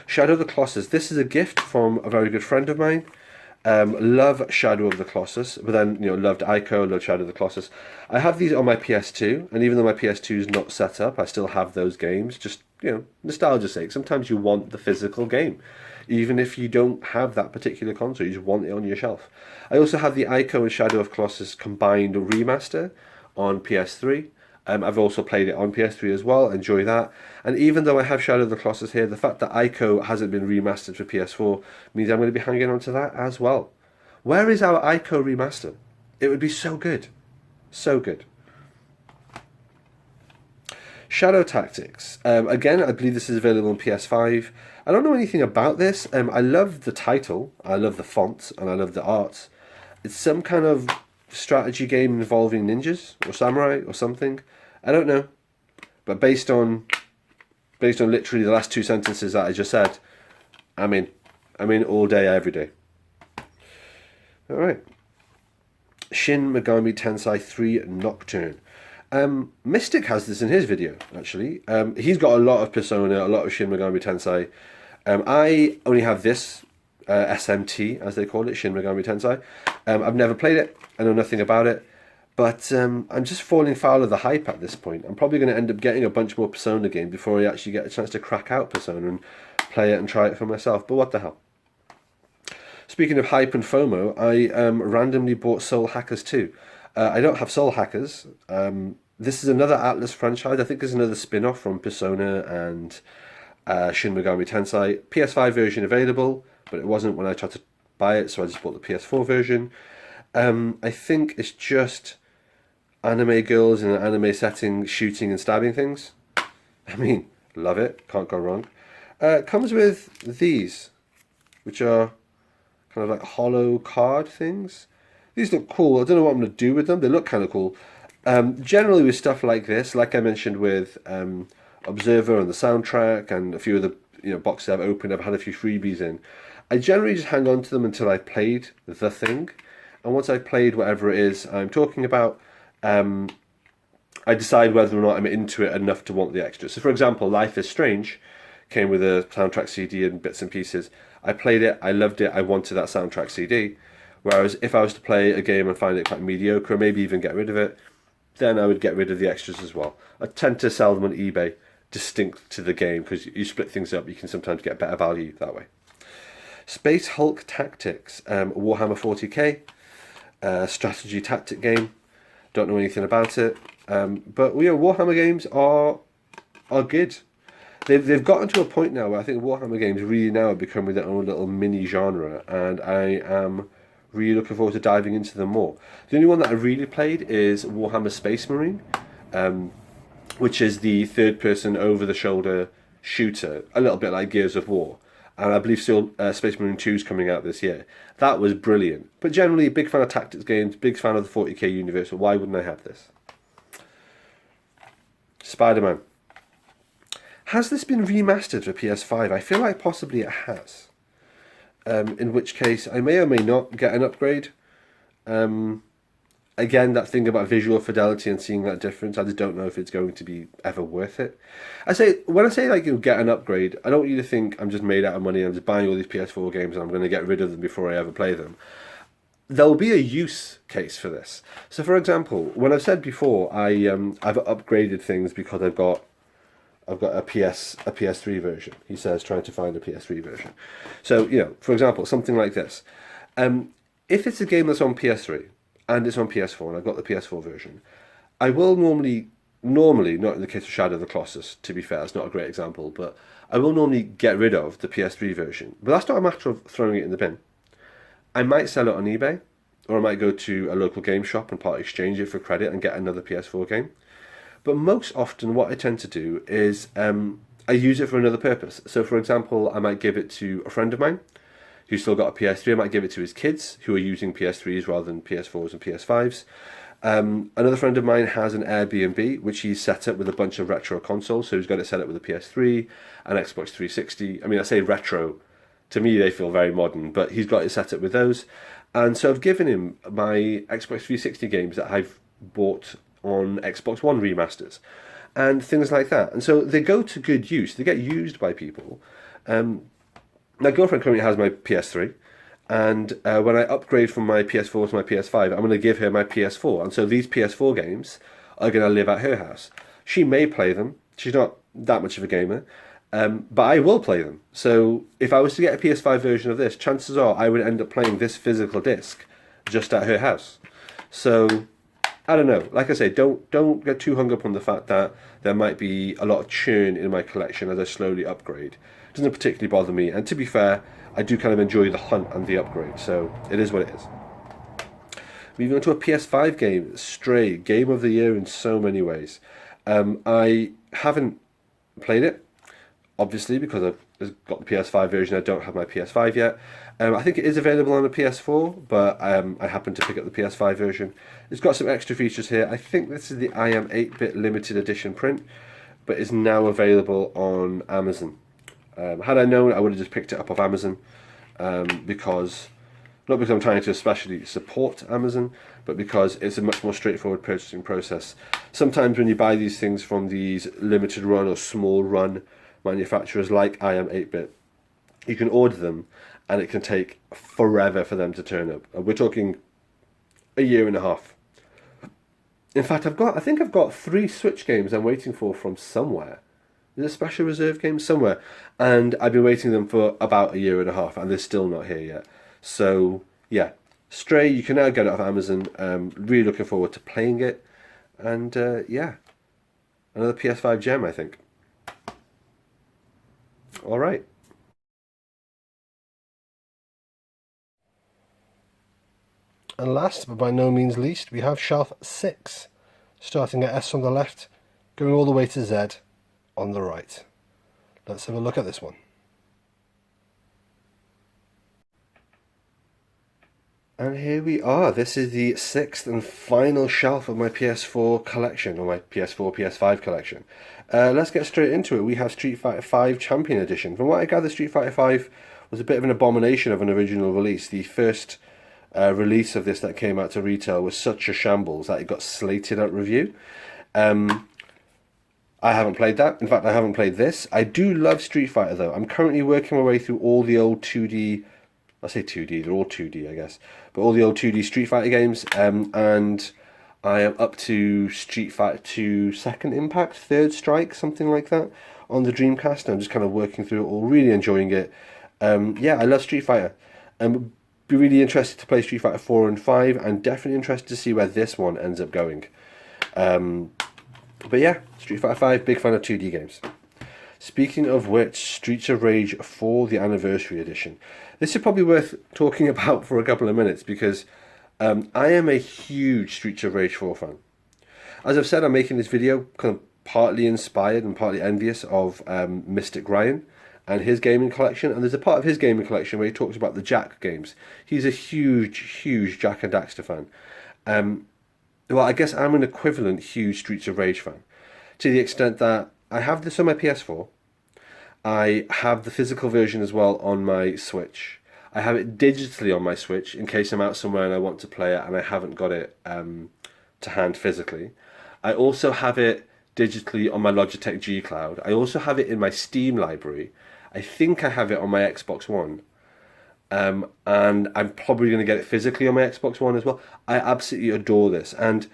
[SPEAKER 2] Shadow of the Colossus. This is a gift from a very good friend of mine. Love Shadow of the Colossus, but then, loved Ico, loved Shadow of the Colossus. I have these on my PS2, and even though my PS2 is not set up, I still have those games, just, nostalgia's sake. Sometimes you want the physical game. Even if you don't have that particular console, you just want it on your shelf. I also have the Ico and Shadow of Colossus combined remaster on PS3. I've also played it on PS3 as well, enjoy that. And even though I have Shadow of the Colossus here, the fact that Ico hasn't been remastered for PS4 means I'm going to be hanging on to that as well. Where is our Ico remaster? It would be so good. So good. Shadow Tactics. Again, I believe this is available on PS5. I don't know anything about this. I love the title, I love the font, and I love the art. It's some kind of strategy game involving ninjas or samurai or something. I don't know. But based on literally the last 2 sentences that I just said, I'm in. I'm in all day, every day. Alright. Shin Megami Tensei 3 Nocturne. Mystic has this in his video, actually. He's got a lot of Persona, a lot of Shin Megami Tensei. I only have this SMT, as they call it, Shin Megami Tensei. I've never played it. I know nothing about it. But I'm just falling foul of the hype at this point. I'm probably going to end up getting a bunch more Persona games before I actually get a chance to crack out Persona and play it and try it for myself. But what the hell. Speaking of hype and FOMO, I randomly bought Soul Hackers 2. I don't have Soul Hackers. This is another Atlas franchise. I think it's another spin-off from Persona and Shin Megami Tensei. PS5 version available, but it wasn't when I tried to buy it, so I just bought the PS4 version. I think it's just anime girls in an anime setting shooting and stabbing things. I mean, love it. Can't go wrong. It comes with these, which are kind of like hollow card things. These look cool. I don't know what I'm going to do with them. They look kind of cool. Generally with stuff like this, like I mentioned with Observer and the soundtrack and a few of the boxes I've opened, I've had a few freebies in. I generally just hang on to them until I've played the thing. And once I've played whatever it is I'm talking about, I decide whether or not I'm into it enough to want the extra. So for example, Life is Strange came with a soundtrack CD and bits and pieces. I played it, I loved it, I wanted that soundtrack CD. Whereas if I was to play a game and find it quite mediocre, or maybe even get rid of it, then I would get rid of the extras as well. I tend to sell them on eBay distinct to the game, because you split things up, you can sometimes get better value that way. Space Hulk Tactics, Warhammer 40k, strategy tactic game. Don't know anything about it, but Warhammer games are good. They've gotten to a point now where I think Warhammer games really now are becoming their own little mini genre, and I am really looking forward to diving into them more. The only one that I really played is Warhammer Space Marine, which is the third-person over-the-shoulder shooter, a little bit like Gears of War. And I believe still Space Marine 2 is coming out this year. That was brilliant. But generally, big fan of tactics games, big fan of the 40k universe, so why wouldn't I have this? Spider-Man. Has this been remastered for PS5? I feel like possibly it has. In which case, I may or may not get an upgrade. Again, that thing about visual fidelity and seeing that difference, I just don't know if it's going to be ever worth it. When I say like you'll get an upgrade, I don't want you to think I'm just made out of money, I'm just buying all these PS4 games and I'm going to get rid of them before I ever play them. There'll be a use case for this. So for example, when I've said before, I've upgraded things because I've got a PS3 version. He says trying to find a PS3 version. So, for example, something like this. If it's a game that's on PS3 and it's on PS4 and I've got the PS4 version, I will normally, not in the case of Shadow of the Colossus, to be fair, it's not a great example, but I will normally get rid of the PS3 version. But that's not a matter of throwing it in the bin. I might sell it on eBay, or I might go to a local game shop and part exchange it for credit and get another PS4 game. But most often what I tend to do is I use it for another purpose. So for example, I might give it to a friend of mine who's still got a PS3. I might give it to his kids who are using PS3s rather than PS4s and PS5s. Another friend of mine has an Airbnb, which he's set up with a bunch of retro consoles. So he's got it set up with a PS3, an Xbox 360. I mean, I say retro. To me, they feel very modern, but he's got it set up with those. And so I've given him my Xbox 360 games that I've bought on Xbox One remasters and things like that. And so they go to good use. They get used by people. My girlfriend currently has my PS3. And when I upgrade from my PS4 to my PS5, I'm going to give her my PS4. And so these PS4 games are going to live at her house. She may play them. She's not that much of a gamer. But I will play them. So if I was to get a PS5 version of this, chances are I would end up playing this physical disc just at her house. So I don't know. Like I say, don't get too hung up on the fact that there might be a lot of churn in my collection as I slowly upgrade. It doesn't particularly bother me. And to be fair, I do kind of enjoy the hunt and the upgrade. So it is what it is. Moving on to a PS5 game, Stray, Game of the Year in so many ways. I haven't played it. Obviously, because I've got the PS5 version, I don't have my PS5 yet. I think it is available on the PS4, but I happen to pick up the PS5 version. It's got some extra features here. I think this is the I Am 8-bit limited edition print, but it's now available on Amazon. Had I known, I would have just picked it up off Amazon, not because I'm trying to especially support Amazon, but because it's a much more straightforward purchasing process. Sometimes when you buy these things from these limited run or small run manufacturers like I Am 8-bit, you can order them and it can take forever for them to turn up. We're talking a year and a half. In fact, I think I've got 3 Switch games I'm waiting for from somewhere. There's a special reserve game somewhere, and I've been waiting them for about a year and a half and they're still not here yet. So yeah, Stray, you can now get it off Amazon. Really looking forward to playing it, and yeah, another PS5 gem, I think. All right.
[SPEAKER 1] And last, but by no means least, we have shelf 6, starting at S on the left, going all the way to Z on the right. Let's have a look at this one.
[SPEAKER 2] And here we are. This is the 6th and final shelf of my PS4 collection, or my PS4, PS5 collection. Let's get straight into it. We have Street Fighter V Champion Edition. From what I gather, Street Fighter V was a bit of an abomination of an original release. The first release of this that came out to retail was such a shambles that it got slated at review. I haven't played that. In fact, I haven't played this. I do love Street Fighter, though. I'm currently working my way through all the old 2D... I say 2D, they're all 2D, I guess. But all the old 2D Street Fighter games. And I am up to Street Fighter 2 Second Impact, Third Strike, something like that, on the Dreamcast. I'm just kind of working through it all, really enjoying it. Yeah, I love Street Fighter. Be really interested to play Street Fighter 4 and 5, and definitely interested to see where this one ends up going. But yeah, Street Fighter 5, big fan of 2D games. Speaking of which, Streets of Rage 4, the Anniversary Edition. This is probably worth talking about for a couple of minutes, because I am a huge Streets of Rage 4 fan. As I've said, I'm making this video kind of partly inspired and partly envious of Mystic Ryan and his gaming collection. And there's a part of his gaming collection where he talks about the Jak games. He's a huge Jak and Daxter fan. Well, I guess I'm an equivalent huge Streets of Rage fan, to the extent that I have this on my PS4. I have the physical version as well on my Switch. I have it digitally on my Switch in case I'm out somewhere and I want to play it and I haven't got it to hand physically. I also have it digitally on my Logitech G Cloud. I also have it in my Steam library. I think I have it on my Xbox One. And I'm probably going to get it physically on my Xbox One as well. I absolutely adore this. And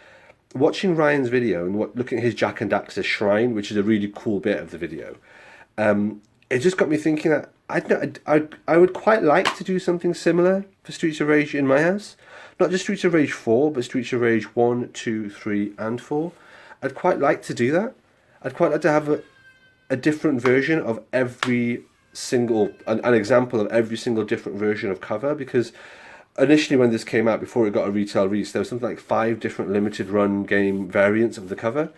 [SPEAKER 2] watching Ryan's video and looking at his Jak and Daxter shrine, which is a really cool bit of the video, it just got me thinking that I would quite like to do something similar for Streets of Rage in my house. Not just Streets of Rage 4, but Streets of Rage 1, 2, 3, and 4. I'd quite like to do that. I'd quite like to have a different version of every single, an example of every single different version of cover, because initially when this came out, before it got a retail release, there was something like 5 different limited run game variants of the cover.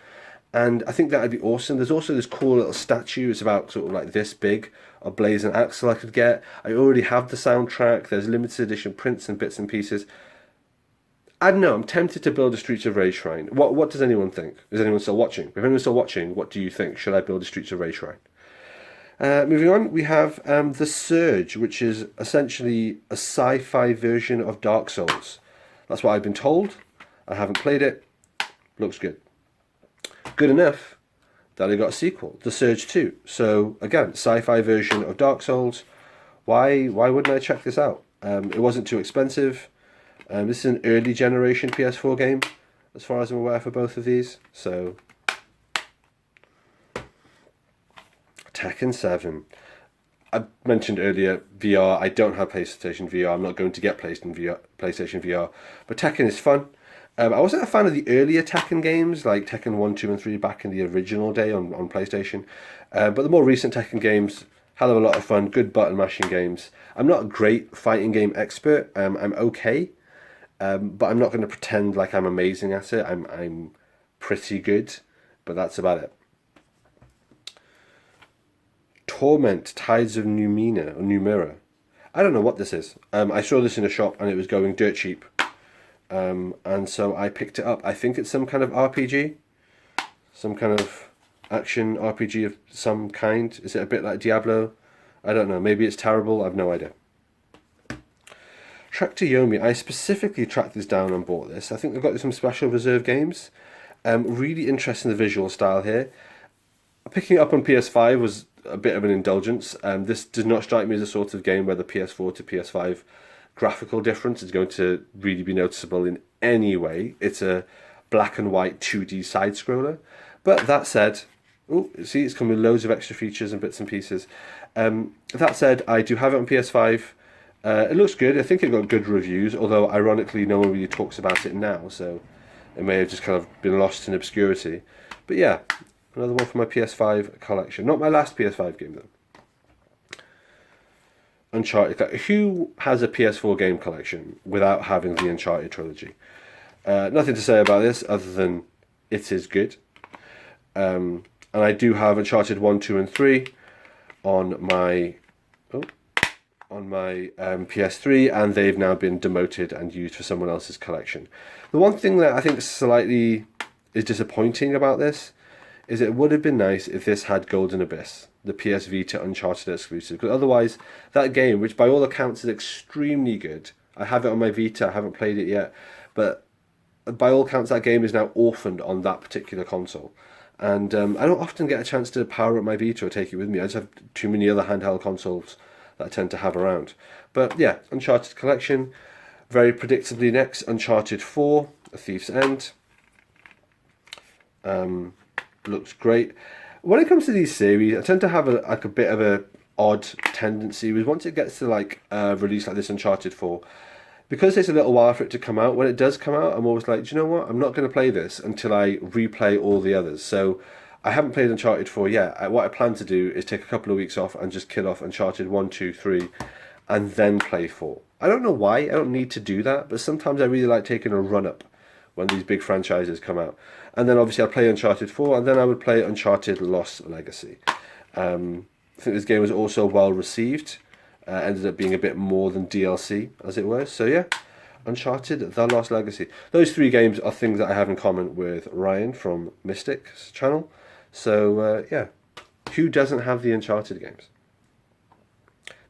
[SPEAKER 2] And I think that would be awesome. There's also this cool little statue. It's about sort of like this big of Blaze and Axel I could get. I already have the soundtrack. There's limited edition prints and bits and pieces. I don't know. I'm tempted to build a Streets of Rage shrine. What does anyone think? Is anyone still watching? If anyone's still watching, what do you think? Should I build a Streets of Rage shrine? Moving on, we have The Surge, which is essentially a sci-fi version of Dark Souls. That's what I've been told. I haven't played it. Looks good. Good enough that I got a sequel, The Surge 2. So again, sci-fi version of Dark Souls. Why wouldn't I check this out? It wasn't too expensive. This is an early generation PS4 game, as far as I'm aware, for both of these. So Tekken 7. I mentioned earlier VR. I don't have PlayStation VR. I'm not going to get PlayStation VR. But Tekken is fun. I wasn't a fan of the earlier Tekken games, like Tekken 1, 2, and 3 back in the original day on PlayStation. But the more recent Tekken games, hell of a lot of fun, good button mashing games. I'm not a great fighting game expert. I'm okay, but I'm not going to pretend like I'm amazing at it. I'm pretty good, but that's about it. Torment, Tides of Numera. I don't know what this is. I saw this in a shop and it was going dirt cheap. And so I picked it up. I think it's some kind of RPG. Some kind of action RPG of some kind. Is it a bit like Diablo? I don't know. Maybe it's terrible. I've no idea. Trek to Yomi. I specifically tracked this down and bought this. I think they've got some special reserve games. Really interesting, the visual style here. Picking it up on PS5 was a bit of an indulgence. This did not strike me as a sort of game where the PS4 to PS5 graphical difference is going to really be noticeable in any way. It's a black and white 2D side scroller. But that said, see, it's come with loads of extra features and bits and pieces. That said, I do have it on PS5. It looks good. I think it got good reviews, although ironically no one really talks about it now, so it may have just kind of been lost in obscurity. But yeah, another one for my PS5 collection. Not my last PS5 game though. Uncharted. Who has a PS4 game collection without having the Uncharted trilogy? Nothing to say about this other than it is good. And I do have Uncharted 1, 2, and 3 on my PS3, and they've now been demoted and used for someone else's collection. The one thing that I think slightly is disappointing about this is it would have been nice if this had Golden Abyss, the PS Vita Uncharted exclusive, because otherwise that game, which by all accounts is extremely good, I have it on my Vita, I haven't played it yet, but by all accounts that game is now orphaned on that particular console. And I don't often get a chance to power up my Vita or take it with me. I just have too many other handheld consoles that I tend to have around. But yeah, Uncharted collection. Very predictably next, Uncharted 4, A Thief's End. Looks great. When it comes to these series, I tend to have a bit of a odd tendency. Once it gets to like a release like this, Uncharted 4, because it takes a little while for it to come out, when it does come out, I'm always like, do you know what? I'm not going to play this until I replay all the others. So I haven't played Uncharted 4 yet. What I plan to do is take a couple of weeks off and just kill off Uncharted 1, 2, 3, and then play 4. I don't know why. I don't need to do that, but sometimes I really like taking a run-up when these big franchises come out. And then obviously I'd play Uncharted 4, and then I would play Uncharted Lost Legacy. I think this game was also well received. Ended up being a bit more than DLC, as it were. So yeah, Uncharted, The Lost Legacy. Those 3 games are things that I have in common with Ryan from Mystic's channel. So yeah, who doesn't have the Uncharted games?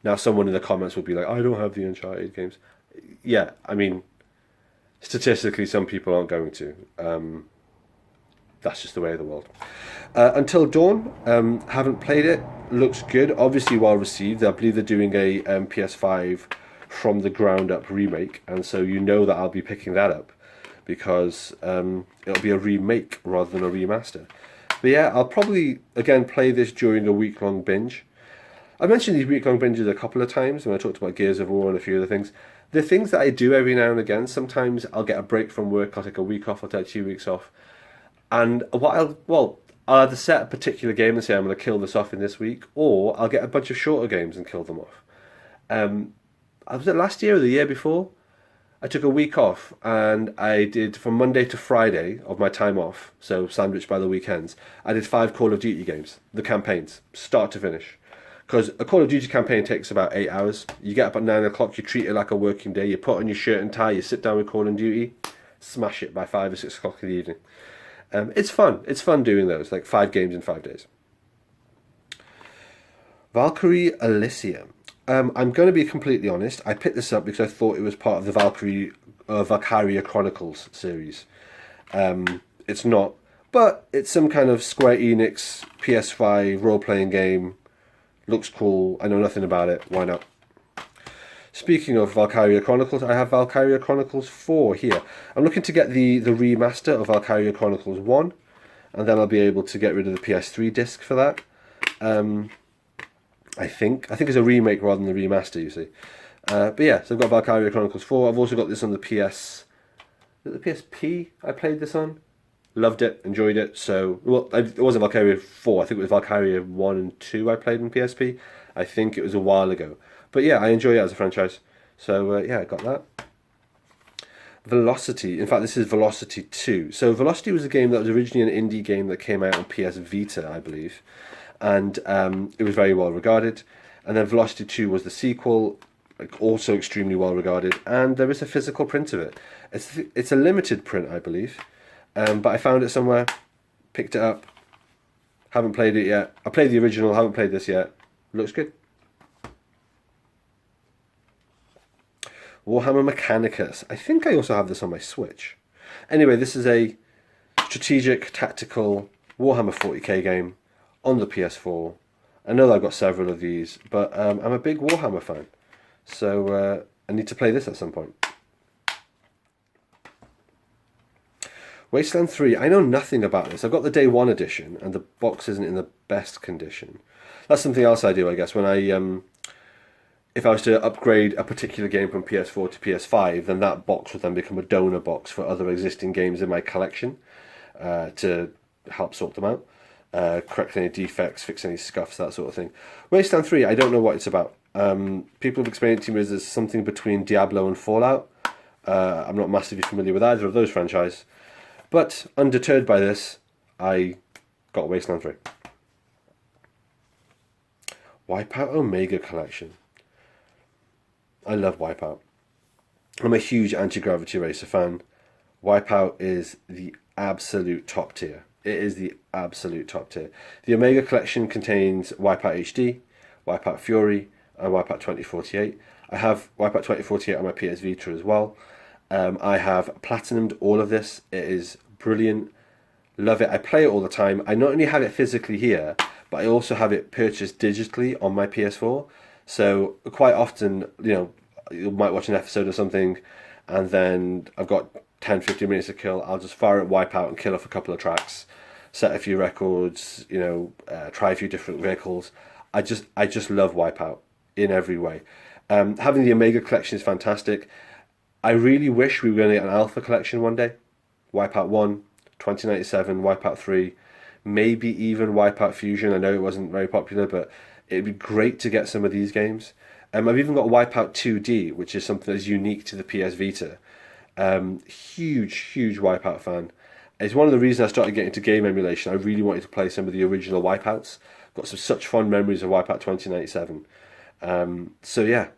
[SPEAKER 2] Now someone in the comments will be like, I don't have the Uncharted games. Yeah, I mean, statistically some people aren't going to. That's just the way of the world. Until Dawn, haven't played it. Looks good, obviously well received. I believe they're doing a PS5 from the ground up remake, and so you know that I'll be picking that up because it'll be a remake rather than a remaster. But yeah, I'll probably again play this during a week-long binge. I mentioned these week-long binges a couple of times when I talked about Gears of War and a few other things. The things that I do every now and again, sometimes I'll get a break from work, I'll take a week off, I'll take 2 weeks off. And I'll either set a particular game and say I'm going to kill this off in this week, or I'll get a bunch of shorter games and kill them off. Was it last year or the year before? I took a week off and I did from Monday to Friday of my time off, so sandwiched by the weekends. I did 5 Call of Duty games, the campaigns, start to finish. Because a Call of Duty campaign takes about 8 hours. You get up at 9 o'clock, you treat it like a working day, you put on your shirt and tie, you sit down with Call of Duty, smash it by 5 or 6 o'clock in the evening. It's fun. It's fun doing those, like 5 games in 5 days. Valkyrie Elysium. I'm going to be completely honest. I picked this up because I thought it was part of the Valkyria Chronicles series. It's not, but it's some kind of Square Enix PS5 role-playing game. Looks cool. I know nothing about it. Why not? Speaking of Valkyria Chronicles, I have Valkyria Chronicles 4 here. I'm looking to get the remaster of Valkyria Chronicles 1, and then I'll be able to get rid of the PS3 disc for that. I think it's a remake rather than a remaster, you see. But yeah, so I've got Valkyria Chronicles 4. I've also got this on the the PSP I played this on. Loved it, enjoyed it. So, well, it wasn't Valkyria 4. I think it was Valkyria 1 and 2 I played on PSP. I think it was a while ago. But yeah, I enjoy it as a franchise. So yeah, I got that. Velocity. In fact, this is Velocity 2. So Velocity was a game that was originally an indie game that came out on PS Vita, I believe. And it was very well regarded. And then Velocity 2 was the sequel, also extremely well regarded. And there is a physical print of it. It's a limited print, I believe. But I found it somewhere, picked it up. Haven't played it yet. I played the original, haven't played this yet. Looks good. Warhammer Mechanicus. I think I also have this on my Switch. Anyway, this is a strategic, tactical Warhammer 40k game on the PS4. I know that I've got several of these, but I'm a big Warhammer fan. So I need to play this at some point. Wasteland 3. I know nothing about this. I've got the Day 1 edition, and the box isn't in the best condition. That's something else I do, I guess. When if I was to upgrade a particular game from PS4 to PS5, then that box would then become a donor box for other existing games in my collection to help sort them out, correct any defects, fix any scuffs, that sort of thing. Wasteland 3, I don't know what it's about. People have explained it to me as something between Diablo and Fallout. I'm not massively familiar with either of those franchises. But undeterred by this, I got Wasteland 3. Wipeout Omega Collection. I love Wipeout. I'm a huge Anti-Gravity Racer fan. Wipeout is the absolute top tier. It is the absolute top tier. The Omega Collection contains Wipeout HD, Wipeout Fury, and Wipeout 2048. I have Wipeout 2048 on my PS Vita as well. I have platinumed all of this. It is brilliant. Love it. I play it all the time. I not only have it physically here, but I also have it purchased digitally on my PS4. So quite often, you might watch an episode or something, and then I've got 10-15 minutes to kill. I'll just fire at Wipeout and kill off a couple of tracks, set a few records, try a few different vehicles. I just love Wipeout in every way. Having the Omega Collection is fantastic. I really wish we were going to get an Alpha Collection one day. Wipeout 1, 2097, Wipeout 3, maybe even Wipeout Fusion. I know it wasn't very popular, but it'd be great to get some of these games. I've even got Wipeout 2D, which is something that's unique to the PS Vita. Huge Wipeout fan. It's one of the reasons I started getting into game emulation. I really wanted to play some of the original Wipeouts. Got such fond memories of Wipeout 2097. So yeah,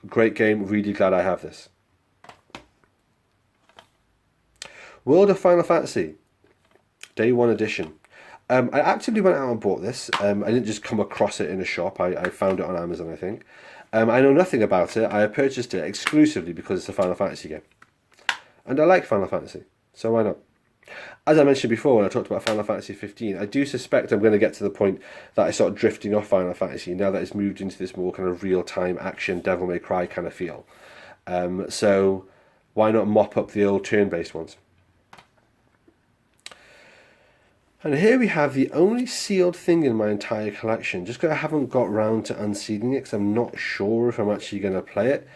[SPEAKER 2] great game. Really glad I have this. World of Final Fantasy, Day 1 Edition. I actively went out and bought this. I didn't just come across it in a shop. I found it on Amazon, I think. I know nothing about it. I purchased it exclusively because it's a Final Fantasy game. And I like Final Fantasy, so why not? As I mentioned before when I talked about Final Fantasy 15, I do suspect I'm going to get to the point that I start drifting off Final Fantasy now that it's moved into this more kind of real-time action, Devil May Cry kind of feel. So why not mop up the old turn-based ones? And here we have the only sealed thing in my entire collection, just because I haven't got round to unsealing it because I'm not sure if I'm actually going to play it.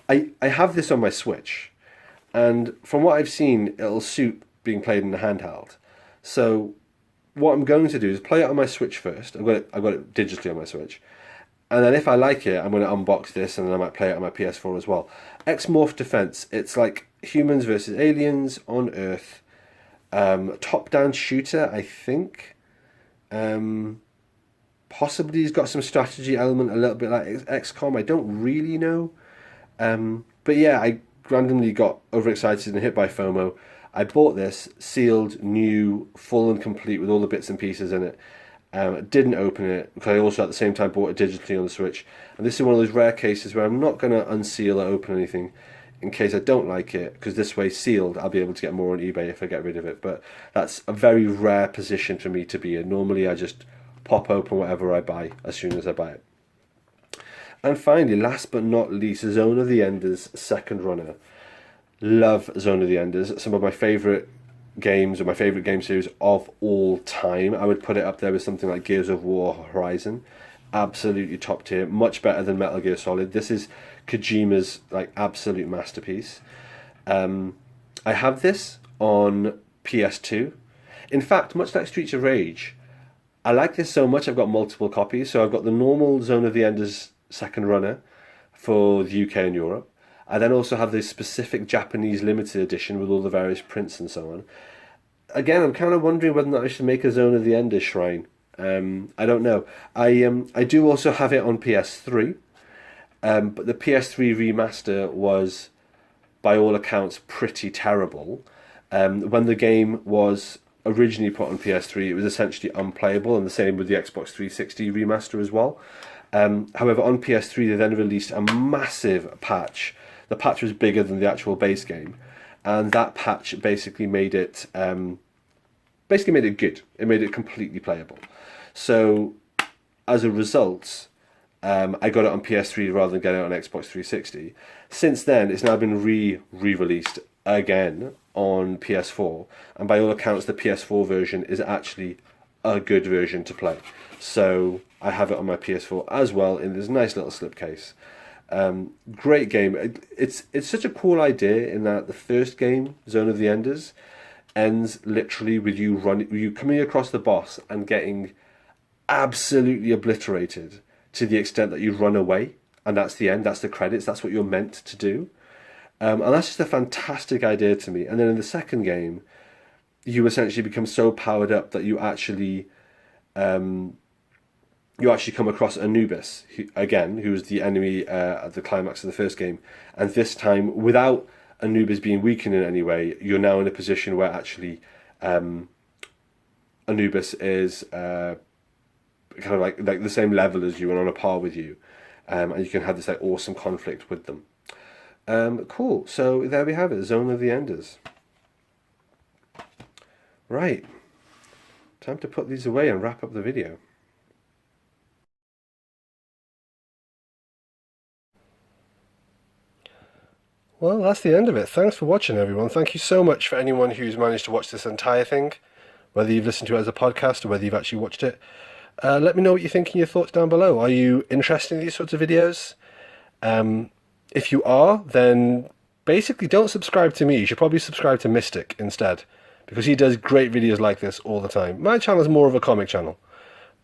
[SPEAKER 2] I have this on my Switch, and from what I've seen, it'll suit being played in a handheld. So what I'm going to do is play it on my Switch first. I've got it digitally on my Switch. And then if I like it, I'm going to unbox this and then I might play it on my PS4 as well. X-Morph Defense. It's like humans versus aliens on Earth. Top-down shooter, I think. Possibly he's got some strategy element, a little bit like XCOM. I don't really know. But yeah, I randomly got overexcited and hit by FOMO. I bought this, sealed, new, full and complete with all the bits and pieces in it. Didn't open it, because I also at the same time bought it digitally on the Switch. And this is one of those rare cases where I'm not going to unseal or open anything in case I don't like it, because this way sealed, I'll be able to get more on eBay if I get rid of it. But that's a very rare position for me to be in. Normally I just pop open whatever I buy as soon as I buy it. And finally, last but not least, Zone of the Enders Second Runner. Love Zone of the Enders. Some of my favourite games, or my favourite game series of all time. I would put it up there with something like Gears of War Horizon. Absolutely top tier. Much better than Metal Gear Solid. This is Kojima's like absolute masterpiece. I have this on PS2. In fact, much like Streets of Rage, I like this so much I've got multiple copies. So I've got the normal Zone of the Enders Second Runner for the UK and Europe. I then also have this specific Japanese limited edition with all the various prints and so on. Again, I'm kind of wondering whether or not I should make a Zone of the Enders shrine. I don't know. I do also have it on PS3, but the PS3 remaster was, by all accounts, pretty terrible. When the game was originally put on PS3, it was essentially unplayable, and the same with the Xbox 360 remaster as well. However, on PS3 they then released a massive patch. The patch was bigger than the actual base game, and that patch basically made it good. It made it completely playable. So, as a result, I got it on PS3 rather than getting it on Xbox 360. Since then, it's now been re-released again on PS4, and by all accounts, the PS4 version is actually a good version to play. So I have it on my PS4 as well in this nice little slipcase. Great game. It's such a cool idea in that the first game, Zone of the Enders, ends literally with you coming across the boss and getting absolutely obliterated to the extent that you run away, and that's the end. That's the credits. That's what you're meant to do, and that's just a fantastic idea to me. And then in the second game, you essentially become so powered up that you actually come across Anubis, who was the enemy at the climax of the first game. And this time, without Anubis being weakened in any way, you're now in a position where actually Anubis is kind of like the same level as you and on a par with you. And you can have this like awesome conflict with them. Cool, so there we have it, Zone of the Enders. Right, time to put these away and wrap up the video.
[SPEAKER 1] Well, that's the end of it. Thanks for watching, everyone. Thank you so much for anyone who's managed to watch this entire thing, whether you've listened to it as a podcast or whether you've actually watched it. Let me know what you think and your thoughts down below. Are you interested in these sorts of videos? If you are, then basically don't subscribe to me. You should probably subscribe to Mystic instead, because he does great videos like this all the time. My channel is more of a comic channel.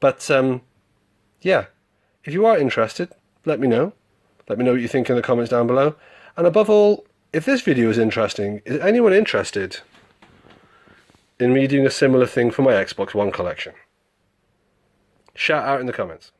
[SPEAKER 1] But, yeah, if you are interested, let me know. Let me know what you think in the comments down below. And above all, if this video is interesting, is anyone interested in me doing a similar thing for my Xbox One collection? Shout out in the comments.